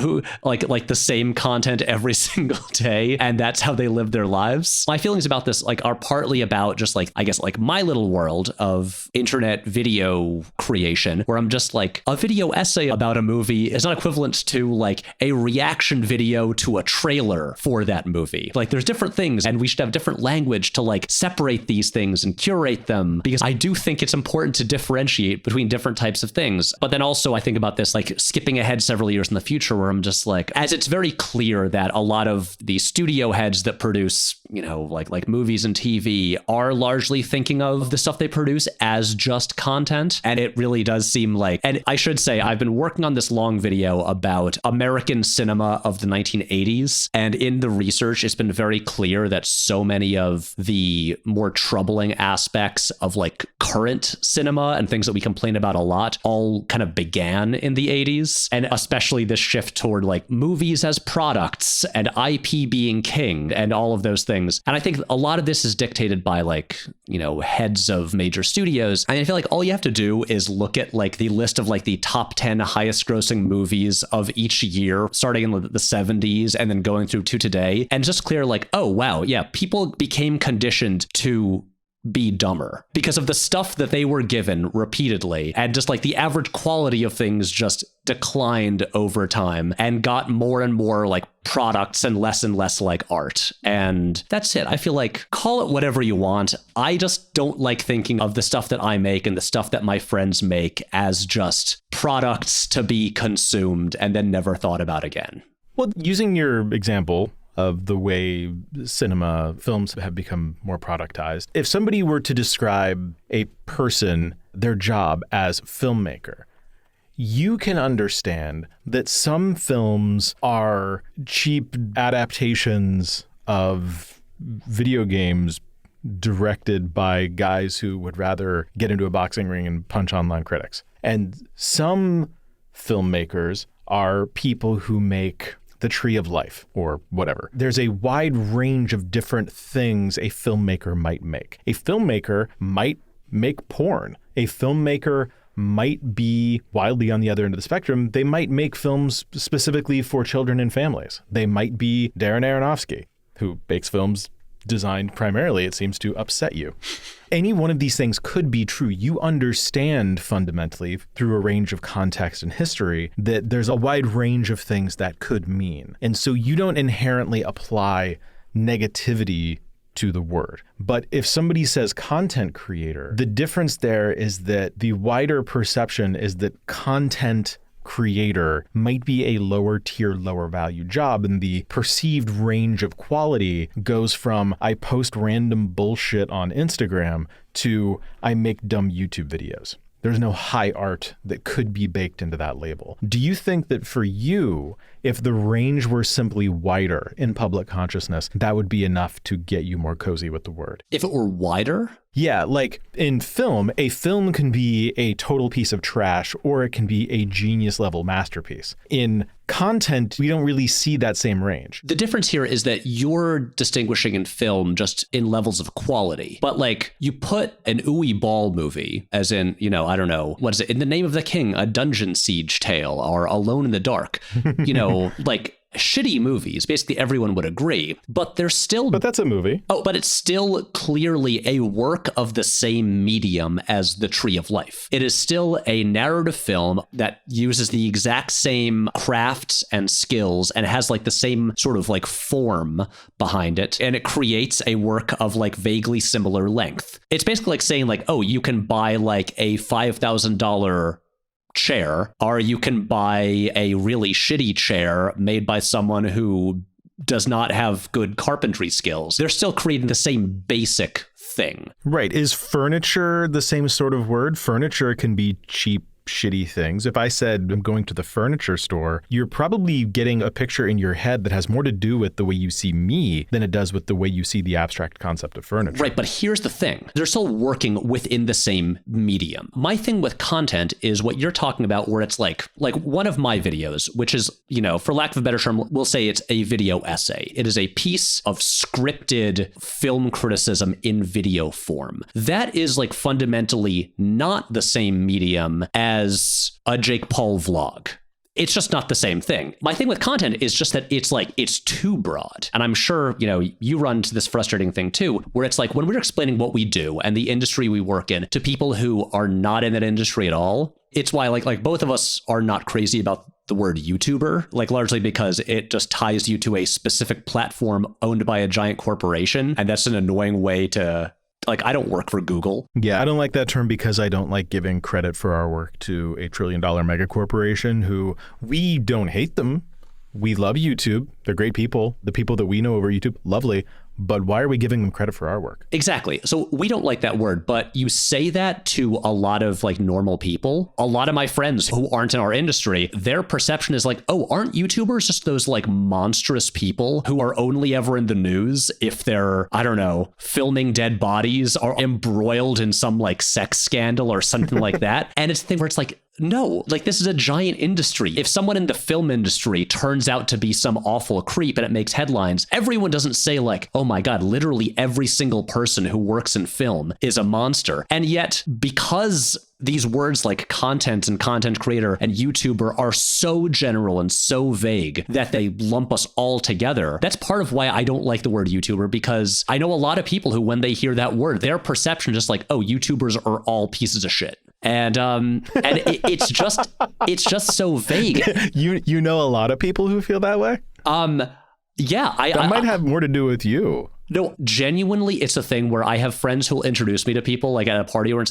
like the same content every single day, and that's how they live their lives. My feelings about this like are partly about just like, I guess, like my little world of internet video creation, where I'm just like, a video essay about a movie is not equivalent to like a reaction video to a trailer for that movie. Like, there's different things, and we should have different language to like separate these things and curate them, because I do think it's important to differentiate between different types of things. But then also I think about this like skipping ahead several years in the future, where I'm just like, as it's very clear that a lot of the studio heads that produce, you know, like movies and TV are largely thinking of the stuff they produce as just content. And it really does seem like, and I should say, I've been working on this long video about American cinema of the 1980s. And in the research, it's been very clear that so many of the more troubling aspects of like current cinema and things that we complain about a lot all kind of began in the 80s, and especially this shift toward like movies as products and IP being king and all of those things. And I think a lot of this is dictated by like, you know, heads of major studios. And I feel like all you have to do is look at like the list of like the top 10 highest grossing movies of each year, starting in the 70s and then going through to today, and just clear like, oh wow, yeah, people became conditioned to be dumber because of the stuff that they were given repeatedly, and just like the average quality of things just declined over time and got more and more like products and less like art. And that's it. I feel like, call it whatever you want. I just don't like thinking of the stuff that I make and the stuff that my friends make as just products to be consumed and then never thought about again. Well, using your example of the way cinema films have become more productized, if somebody were to describe a person, their job as filmmaker, you can understand that some films are cheap adaptations of video games directed by guys who would rather get into a boxing ring and punch online critics. And some filmmakers are people who make the Tree of Life or whatever. There's a wide range of different things a filmmaker might make. A filmmaker might make porn. A filmmaker might be wildly on the other end of the spectrum. They might make films specifically for children and families. They might be Darren Aronofsky, who makes films designed primarily, it seems, to upset you. Any one of these things could be true. You understand fundamentally through a range of context and history that there's a wide range of things that could mean. And so you don't inherently apply negativity to the word. But if somebody says content creator, the difference there is that the wider perception is that content creator might be a lower tier, lower value job, and the perceived range of quality goes from I post random bullshit on Instagram to I make dumb YouTube videos. There's no high art that could be baked into that label. Do you think that for you, if the range were simply wider in public consciousness, that would be enough to get you more cozy with the word? If it were wider? Yeah, like in film, a film can be a total piece of trash or it can be a genius level masterpiece. In content, we don't really see that same range. The difference here is that you're distinguishing in film just in levels of quality. But like you put an ooey ball movie, as in, you know, I don't know, what is it? In the Name of the King, A Dungeon Siege Tale, or Alone in the Dark, you know, like shitty movies. Basically, everyone would agree, but they're still. But that's a movie. Oh, but it's still clearly a work of the same medium as The Tree of Life. It is still a narrative film that uses the exact same crafts and skills and has like the same sort of like form behind it. And it creates a work of like vaguely similar length. It's basically like saying like, oh, you can buy like a $5,000 chair, or you can buy a really shitty chair made by someone who does not have good carpentry skills. They're still creating the same basic thing. Right. Is furniture the same sort of word? Furniture can be cheap, shitty things. If I said I'm going to the furniture store, you're probably getting a picture in your head that has more to do with the way you see me than it does with the way you see the abstract concept of furniture. Right, but here's the thing. They're still working within the same medium. My thing with content is what you're talking about, where it's like one of my videos, which is, you know, for lack of a better term, we'll say it's a video essay. It is a piece of scripted film criticism in video form. That is like fundamentally not the same medium as a Jake Paul vlog. It's just not the same thing. My thing with content is just that it's too broad. And I'm sure, you know, you run into this frustrating thing too, where it's like when we're explaining what we do and the industry we work in to people who are not in that industry at all, it's why like both of us are not crazy about the word YouTuber, like largely because it just ties you to a specific platform owned by a giant corporation. And that's an annoying way to, like, I don't work for Google. Yeah, I don't like that term because I don't like giving credit for our work to a $1 trillion mega corporation who we don't hate them. We love YouTube. They're great people. The people that we know over YouTube, lovely. But why are we giving them credit for our work? Exactly. So we don't like that word, but you say that to a lot of like normal people. A lot of my friends who aren't in our industry, their perception is like, oh, aren't YouTubers just those like monstrous people who are only ever in the news if they're, I don't know, filming dead bodies or embroiled in some like sex scandal or something like that. And it's the thing where it's like, no, like this is a giant industry. If someone in the film industry turns out to be some awful creep and it makes headlines, everyone doesn't say like, oh my God, literally every single person who works in film is a monster. And yet, because these words like content and content creator and YouTuber are so general and so vague that they lump us all together. That's part of why I don't like the word YouTuber, because I know a lot of people who, when they hear that word, their perception is just like, oh, YouTubers are all pieces of shit. And it's just so vague. You know a lot of people who feel that way? Yeah, that might have more to do with you. No, genuinely, it's a thing where I have friends who'll introduce me to people like at a party or and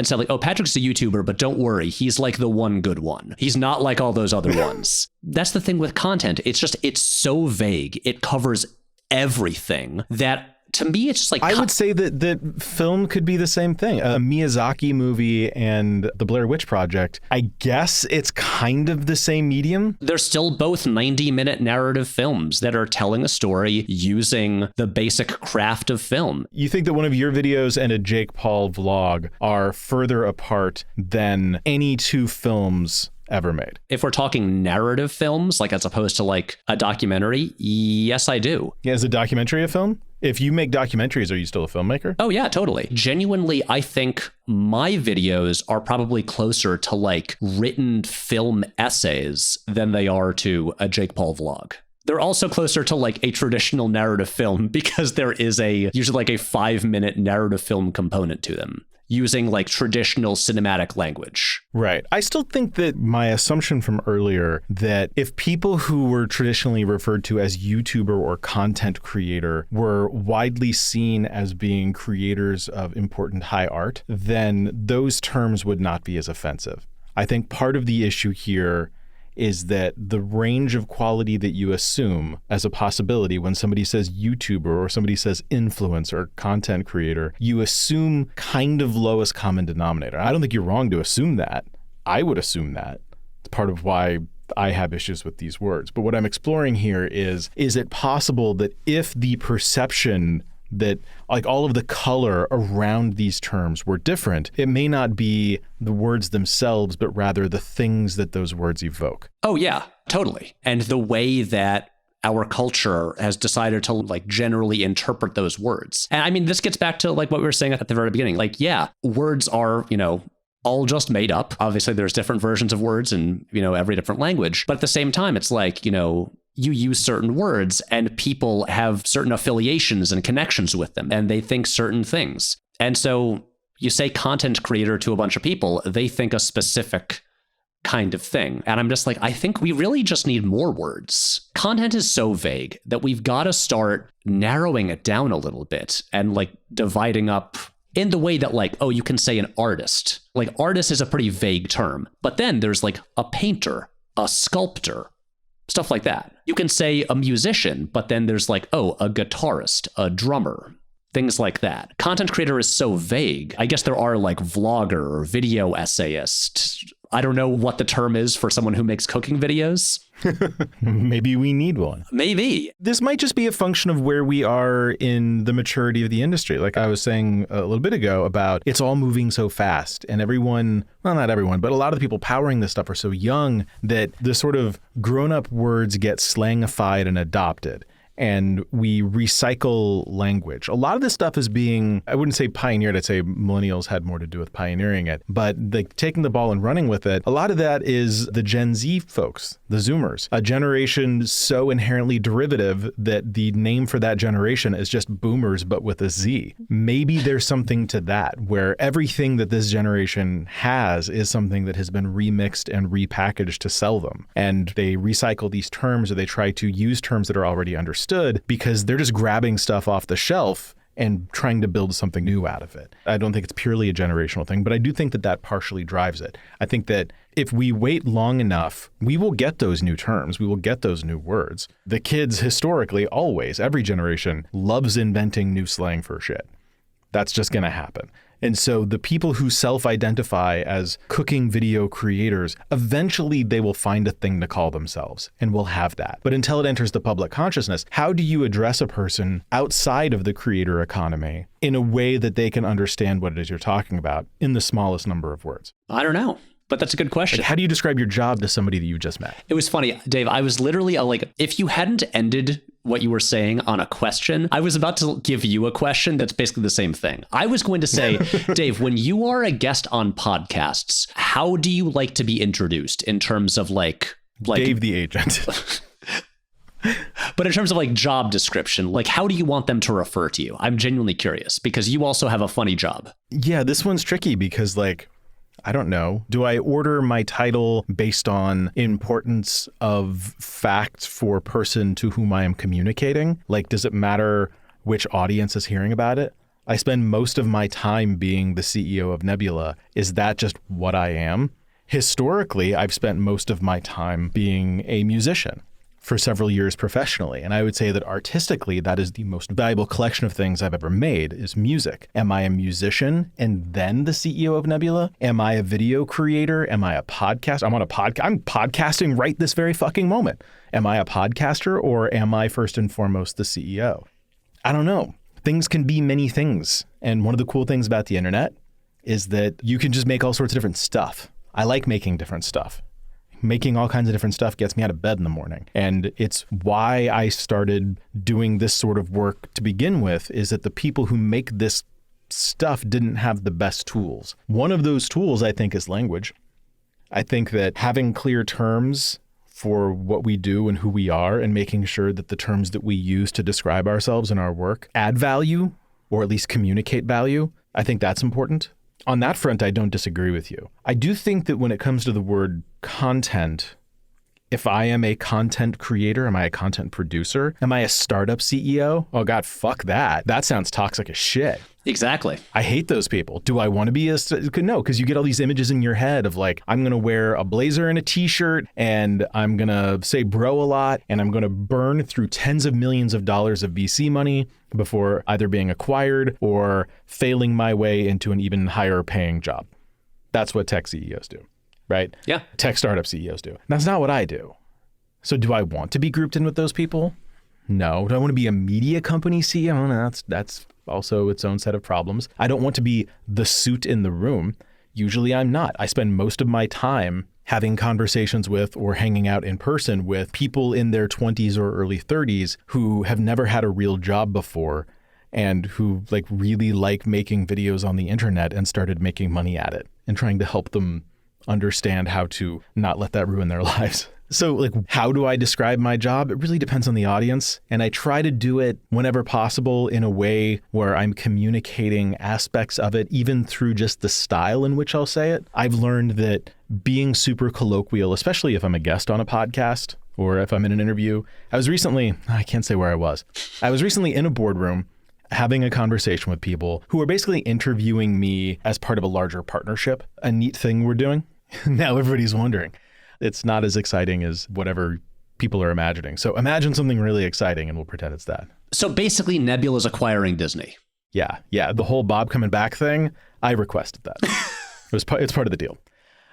say like, oh, Patrick's a YouTuber, but don't worry, he's like the one good one. He's not like all those other ones. That's the thing with content. It's so vague. It covers everything that, to me, it's just like... I would say that film could be the same thing. A Miyazaki movie and the Blair Witch Project, I guess it's kind of the same medium. They're still both 90-minute narrative films that are telling a story using the basic craft of film. You think that one of your videos and a Jake Paul vlog are further apart than any two films ever made. If we're talking narrative films, like as opposed to like a documentary, yes, I do. Yeah, is a documentary a film? If you make documentaries, are you still a filmmaker? Oh, yeah, totally. Genuinely, I think my videos are probably closer to like written film essays than they are to a Jake Paul vlog. They're also closer to like a traditional narrative film because there is usually like a 5-minute narrative film component to them, using like traditional cinematic language. Right. I still think that my assumption from earlier that if people who were traditionally referred to as YouTuber or content creator were widely seen as being creators of important high art, then those terms would not be as offensive. I think part of the issue here is that the range of quality that you assume as a possibility when somebody says YouTuber or somebody says influencer or content creator, you assume kind of lowest common denominator. I don't think you're wrong to assume that. I would assume that. It's part of why I have issues with these words. But what I'm exploring here is it possible that if the perception that like all of the color around these terms were different, it may not be the words themselves, but rather the things that those words evoke. Oh, yeah, totally. And the way that our culture has decided to like generally interpret those words. And I mean, this gets back to like what we were saying at the very beginning. Like, yeah, words are, all just made up. Obviously, there's different versions of words in, every different language. But at the same time, it's like, you use certain words and people have certain affiliations and connections with them and they think certain things. And so you say content creator to a bunch of people, they think a specific kind of thing. And I'm just like, I think we really just need more words. Content is so vague that we've got to start narrowing it down a little bit and like dividing up in the way that like, oh, you can say an artist. Like artist is a pretty vague term, but then there's like a painter, a sculptor, stuff like that. You can say a musician, but then there's like, oh, a guitarist, a drummer, things like that. Content creator is so vague. I guess there are like vlogger or video essayist. I don't know what the term is for someone who makes cooking videos. Maybe we need one. Maybe. This might just be a function of where we are in the maturity of the industry. Like I was saying a little bit ago about it's all moving so fast and everyone, well, not everyone, but a lot of the people powering this stuff are so young that the sort of grown-up words get slangified and adopted. And we recycle language. A lot of this stuff is being, I wouldn't say pioneered, I'd say millennials had more to do with pioneering it, but like taking the ball and running with it, a lot of that is the Gen Z folks, the Zoomers, a generation so inherently derivative that the name for that generation is just boomers, but with a Z. Maybe there's something to that, where everything that this generation has is something that has been remixed and repackaged to sell them. And they recycle these terms or they try to use terms that are already understood because they're just grabbing stuff off the shelf and trying to build something new out of it. I don't think it's purely a generational thing, but I do think that that partially drives it. I think that if we wait long enough, we will get those new terms. We will get those new words. The kids historically, always, every generation loves inventing new slang for shit. That's just going to happen. And so the people who self-identify as cooking video creators, eventually they will find a thing to call themselves and will have that. But until it enters the public consciousness, how do you address a person outside of the creator economy in a way that they can understand what it is you're talking about in the smallest number of words? I don't know. But that's a good question. Like, how do you describe your job to somebody that you just met? It was funny, Dave. I was literally like, if you hadn't ended what you were saying on a question, I was about to give you a question that's basically the same thing. I was going to say, Dave, when you are a guest on podcasts, how do you like to be introduced in terms of like Dave the agent. But in terms of like job description, like how do you want them to refer to you? I'm genuinely curious because you also have a funny job. Yeah, this one's tricky because like, I don't know. Do I order my title based on importance of fact for person to whom I am communicating? Like, does it matter which audience is hearing about it? I spend most of my time being the CEO of Nebula. Is that just what I am? Historically, I've spent most of my time being a musician for several years professionally. And I would say that artistically, that is the most valuable collection of things I've ever made is music. Am I a musician and then the CEO of Nebula? Am I a video creator? Am I a podcast? I'm podcasting right this very fucking moment. Am I a podcaster or am I first and foremost the CEO? I don't know. Things can be many things. And one of the cool things about the internet is that you can just make all sorts of different stuff. I like making different stuff. making all kinds of different stuff gets me out of bed in the morning. And it's why I started doing this sort of work to begin with, is that the people who make this stuff didn't have the best tools. One of those tools, I think, is language. I think that having clear terms for what we do and who we are, and making sure that the terms that we use to describe ourselves and our work add value, or at least communicate value, I think that's important. On that front, I don't disagree with you. I do think that when it comes to the word content, if I am a content creator, am I a content producer? Am I a startup CEO? Oh God, fuck that. That sounds toxic as shit. Exactly. I hate those people. Do I want to be no, because you get all these images in your head of like, I'm going to wear a blazer and a t-shirt, and I'm going to say bro a lot, and I'm going to burn through tens of millions of dollars of VC money before either being acquired or failing my way into an even higher paying job. That's what tech CEOs do, right? Yeah. Tech startup CEOs do. That's not what I do. So do I want to be grouped in with those people? No. Do I want to be a media company CEO? No, that's also its own set of problems. I don't want to be the suit in the room. Usually I'm not. I spend most of my time having conversations with or hanging out in person with people in their 20s or early 30s who have never had a real job before and who like really like making videos on the internet and started making money at it, and trying to help them understand how to not let that ruin their lives. So like, how do I describe my job? It really depends on the audience. And I try to do it whenever possible in a way where I'm communicating aspects of it, even through just the style in which I'll say it. I've learned that being super colloquial, especially if I'm a guest on a podcast or if I'm in an interview. I can't say where I was. I was recently in a boardroom having a conversation with people who are basically interviewing me as part of a larger partnership, a neat thing we're doing. Now everybody's wondering. It's not as exciting as whatever people are imagining. So imagine something really exciting and we'll pretend it's that. So basically Nebula's acquiring Disney. Yeah. The whole Bob coming back thing, I requested that. It's part of the deal.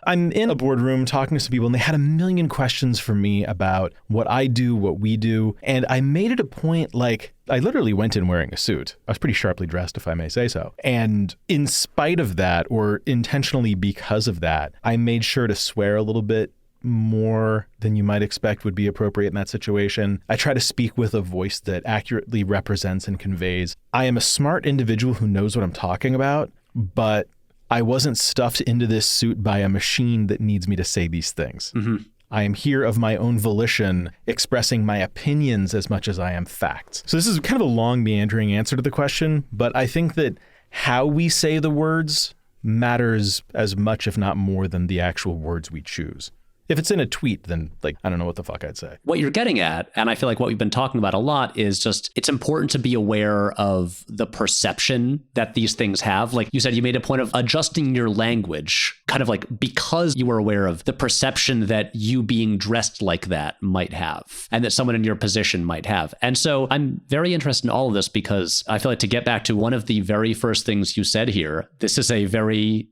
I'm in a boardroom talking to some people, and they had a million questions for me about what I do, what we do. And I made it a point, like, I literally went in wearing a suit. I was pretty sharply dressed, if I may say so. And in spite of that, or intentionally because of that, I made sure to swear a little bit more than you might expect would be appropriate in that situation. I try to speak with a voice that accurately represents and conveys. I am a smart individual who knows what I'm talking about, but I wasn't stuffed into this suit by a machine that needs me to say these things. Mm-hmm. I am here of my own volition, expressing my opinions as much as I am facts. So this is kind of a long, meandering answer to the question, but I think that how we say the words matters as much, if not more, than the actual words we choose. If it's in a tweet, then like, I don't know what the fuck I'd say. What you're getting at, and I feel like what we've been talking about a lot, is just it's important to be aware of the perception that these things have. Like you said, you made a point of adjusting your language, kind of like because you were aware of the perception that you being dressed like that might have, and that someone in your position might have. And so I'm very interested in all of this because I feel like, to get back to one of the very first things you said here, this is a very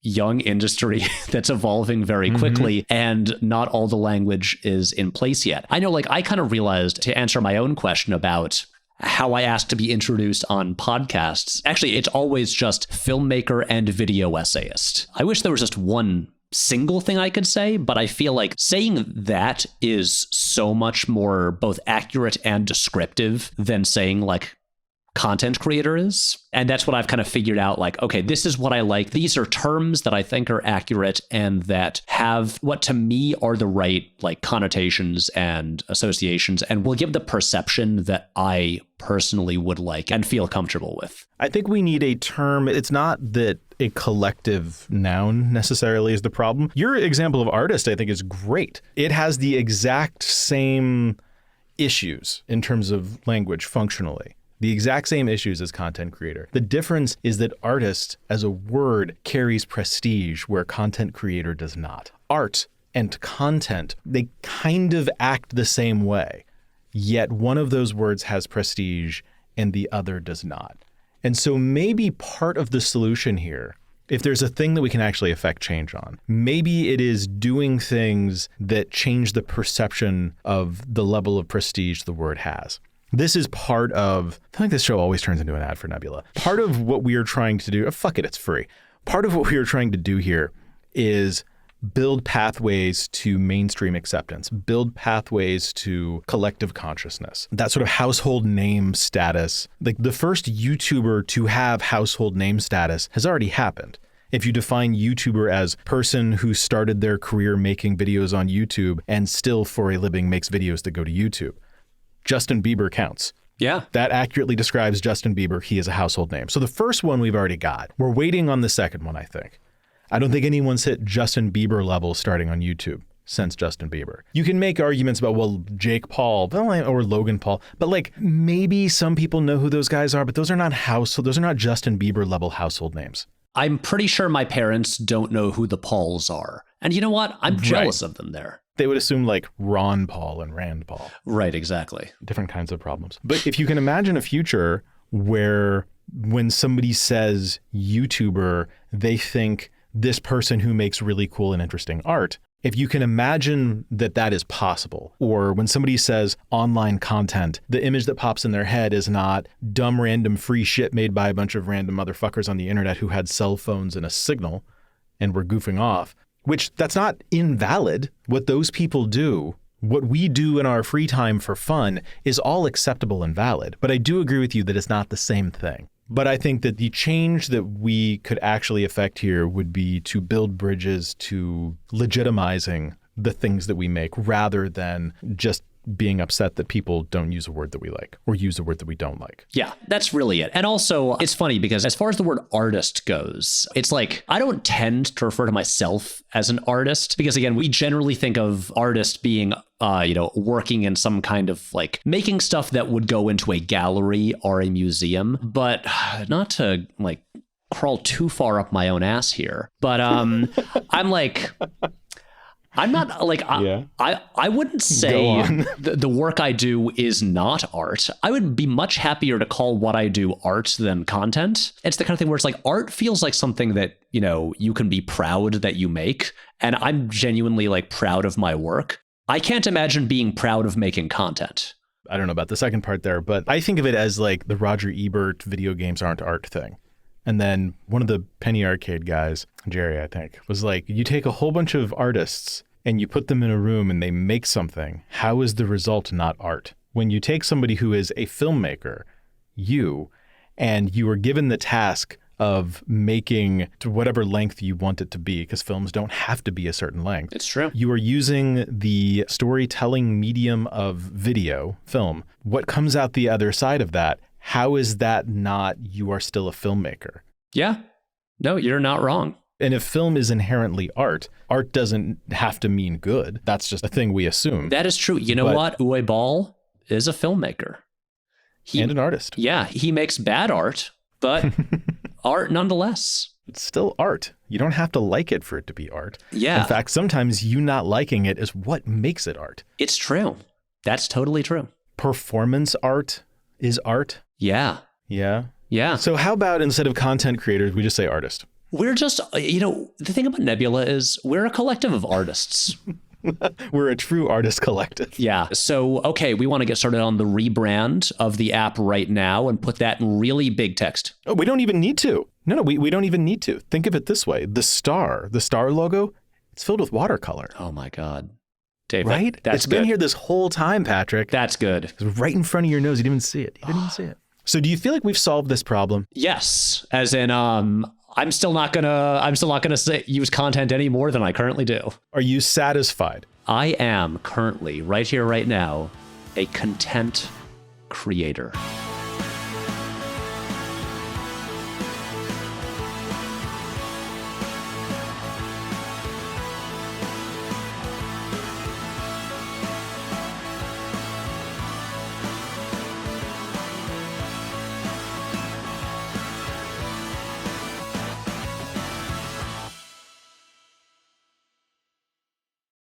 young industry that's evolving very quickly, and not all the language is in place yet. I know, like, I kind of realized, to answer my own question about how I asked to be introduced on podcasts, actually, it's always just filmmaker and video essayist. I wish there was just one single thing I could say, but I feel like saying that is so much more both accurate and descriptive than saying like content creator is. And that's what I've kind of figured out, like, okay, this is what I like. These are terms that I think are accurate and that have what to me are the right like connotations and associations, and will give the perception that I personally would like and feel comfortable with. I think we need a term. It's not that a collective noun necessarily is the problem. Your example of artist, I think, is great. It has the exact same issues in terms of language functionally. The exact same issues as content creator. The difference is that artist as a word carries prestige where content creator does not. Art and content, they kind of act the same way, yet one of those words has prestige and the other does not. And so maybe part of the solution here, if there's a thing that we can actually affect change on, maybe it is doing things that change the perception of the level of prestige the word has. This is part of, I think this show always turns into an ad for Nebula. Part of what we are trying to do, fuck it, it's free. Part of what we are trying to do here is build pathways to mainstream acceptance, build pathways to collective consciousness, that sort of household name status. Like the first YouTuber to have household name status has already happened. If you define YouTuber as person who started their career making videos on YouTube and still for a living makes videos that go to YouTube, Justin Bieber counts. Yeah. That accurately describes Justin Bieber. He is a household name. So the first one we've already got. We're waiting on the second one, I think. I don't think anyone's hit Justin Bieber level starting on YouTube since Justin Bieber. You can make arguments about, well, Jake Paul or Logan Paul, but like maybe some people know who those guys are, but those are not Justin Bieber level household names. I'm pretty sure my parents don't know who the Pauls are. And you know what? I'm jealous of them there. They would assume like Ron Paul and Rand Paul. Right, exactly. Different kinds of problems. But if you can imagine a future where when somebody says YouTuber, they think this person who makes really cool and interesting art. If you can imagine that that is possible, or when somebody says online content, the image that pops in their head is not dumb random free shit made by a bunch of random motherfuckers on the internet who had cell phones and a signal and were goofing off, which that's not invalid. What those people do, what we do in our free time for fun is all acceptable and valid. But I do agree with you that it's not the same thing. But I think that the change that we could actually affect here would be to build bridges to legitimizing the things that we make rather than just being upset that people don't use a word that we like or use a word that we don't like. Yeah, that's really it. And also, it's funny because as far as the word artist goes, it's like I don't tend to refer to myself as an artist because, again, we generally think of artist being working in some kind of like making stuff that would go into a gallery or a museum. But not to like crawl too far up my own ass here, but I'm like... I'm not like, I wouldn't say the work I do is not art. I would be much happier to call what I do art than content. It's the kind of thing where it's like art feels like something that, you know, you can be proud that you make. And I'm genuinely like proud of my work. I can't imagine being proud of making content. I don't know about the second part there, but I think of it as like the Roger Ebert video games aren't art thing. And then one of the Penny Arcade guys, Jerry, I think, was like, you take a whole bunch of artists and you put them in a room and they make something. How is the result not art? When you take somebody who is a filmmaker, and you are given the task of making to whatever length you want it to be, because films don't have to be a certain length. It's true. You are using the storytelling medium of video, film. What comes out the other side of that? How is that not you are still a filmmaker? Yeah. No, you're not wrong. And if film is inherently art doesn't have to mean good. That's just a thing we assume. That is true. You know what? Uwe Ball is a filmmaker. And an artist. Yeah, he makes bad art, but art nonetheless. It's still art. You don't have to like it for it to be art. Yeah. In fact, sometimes you not liking it is what makes it art. It's true. That's totally true. Performance art is art. Yeah. Yeah. Yeah. So how about instead of content creators, we just say artist? We're just, the thing about Nebula is we're a collective of artists. We're a true artist collective. Yeah. So, okay, we want to get started on the rebrand of the app right now and put that in really big text. Oh, we don't even need to. No, we don't even need to. Think of it this way. The star logo, it's filled with watercolor. Oh my God. Dave, right? That's been here this whole time, Patrick. That's good. It's right in front of your nose. You didn't even see it. So do you feel like we've solved this problem? Yes. As in, I'm still not gonna use content any more than I currently do. Are you satisfied? I am currently, right here, right now, a content creator.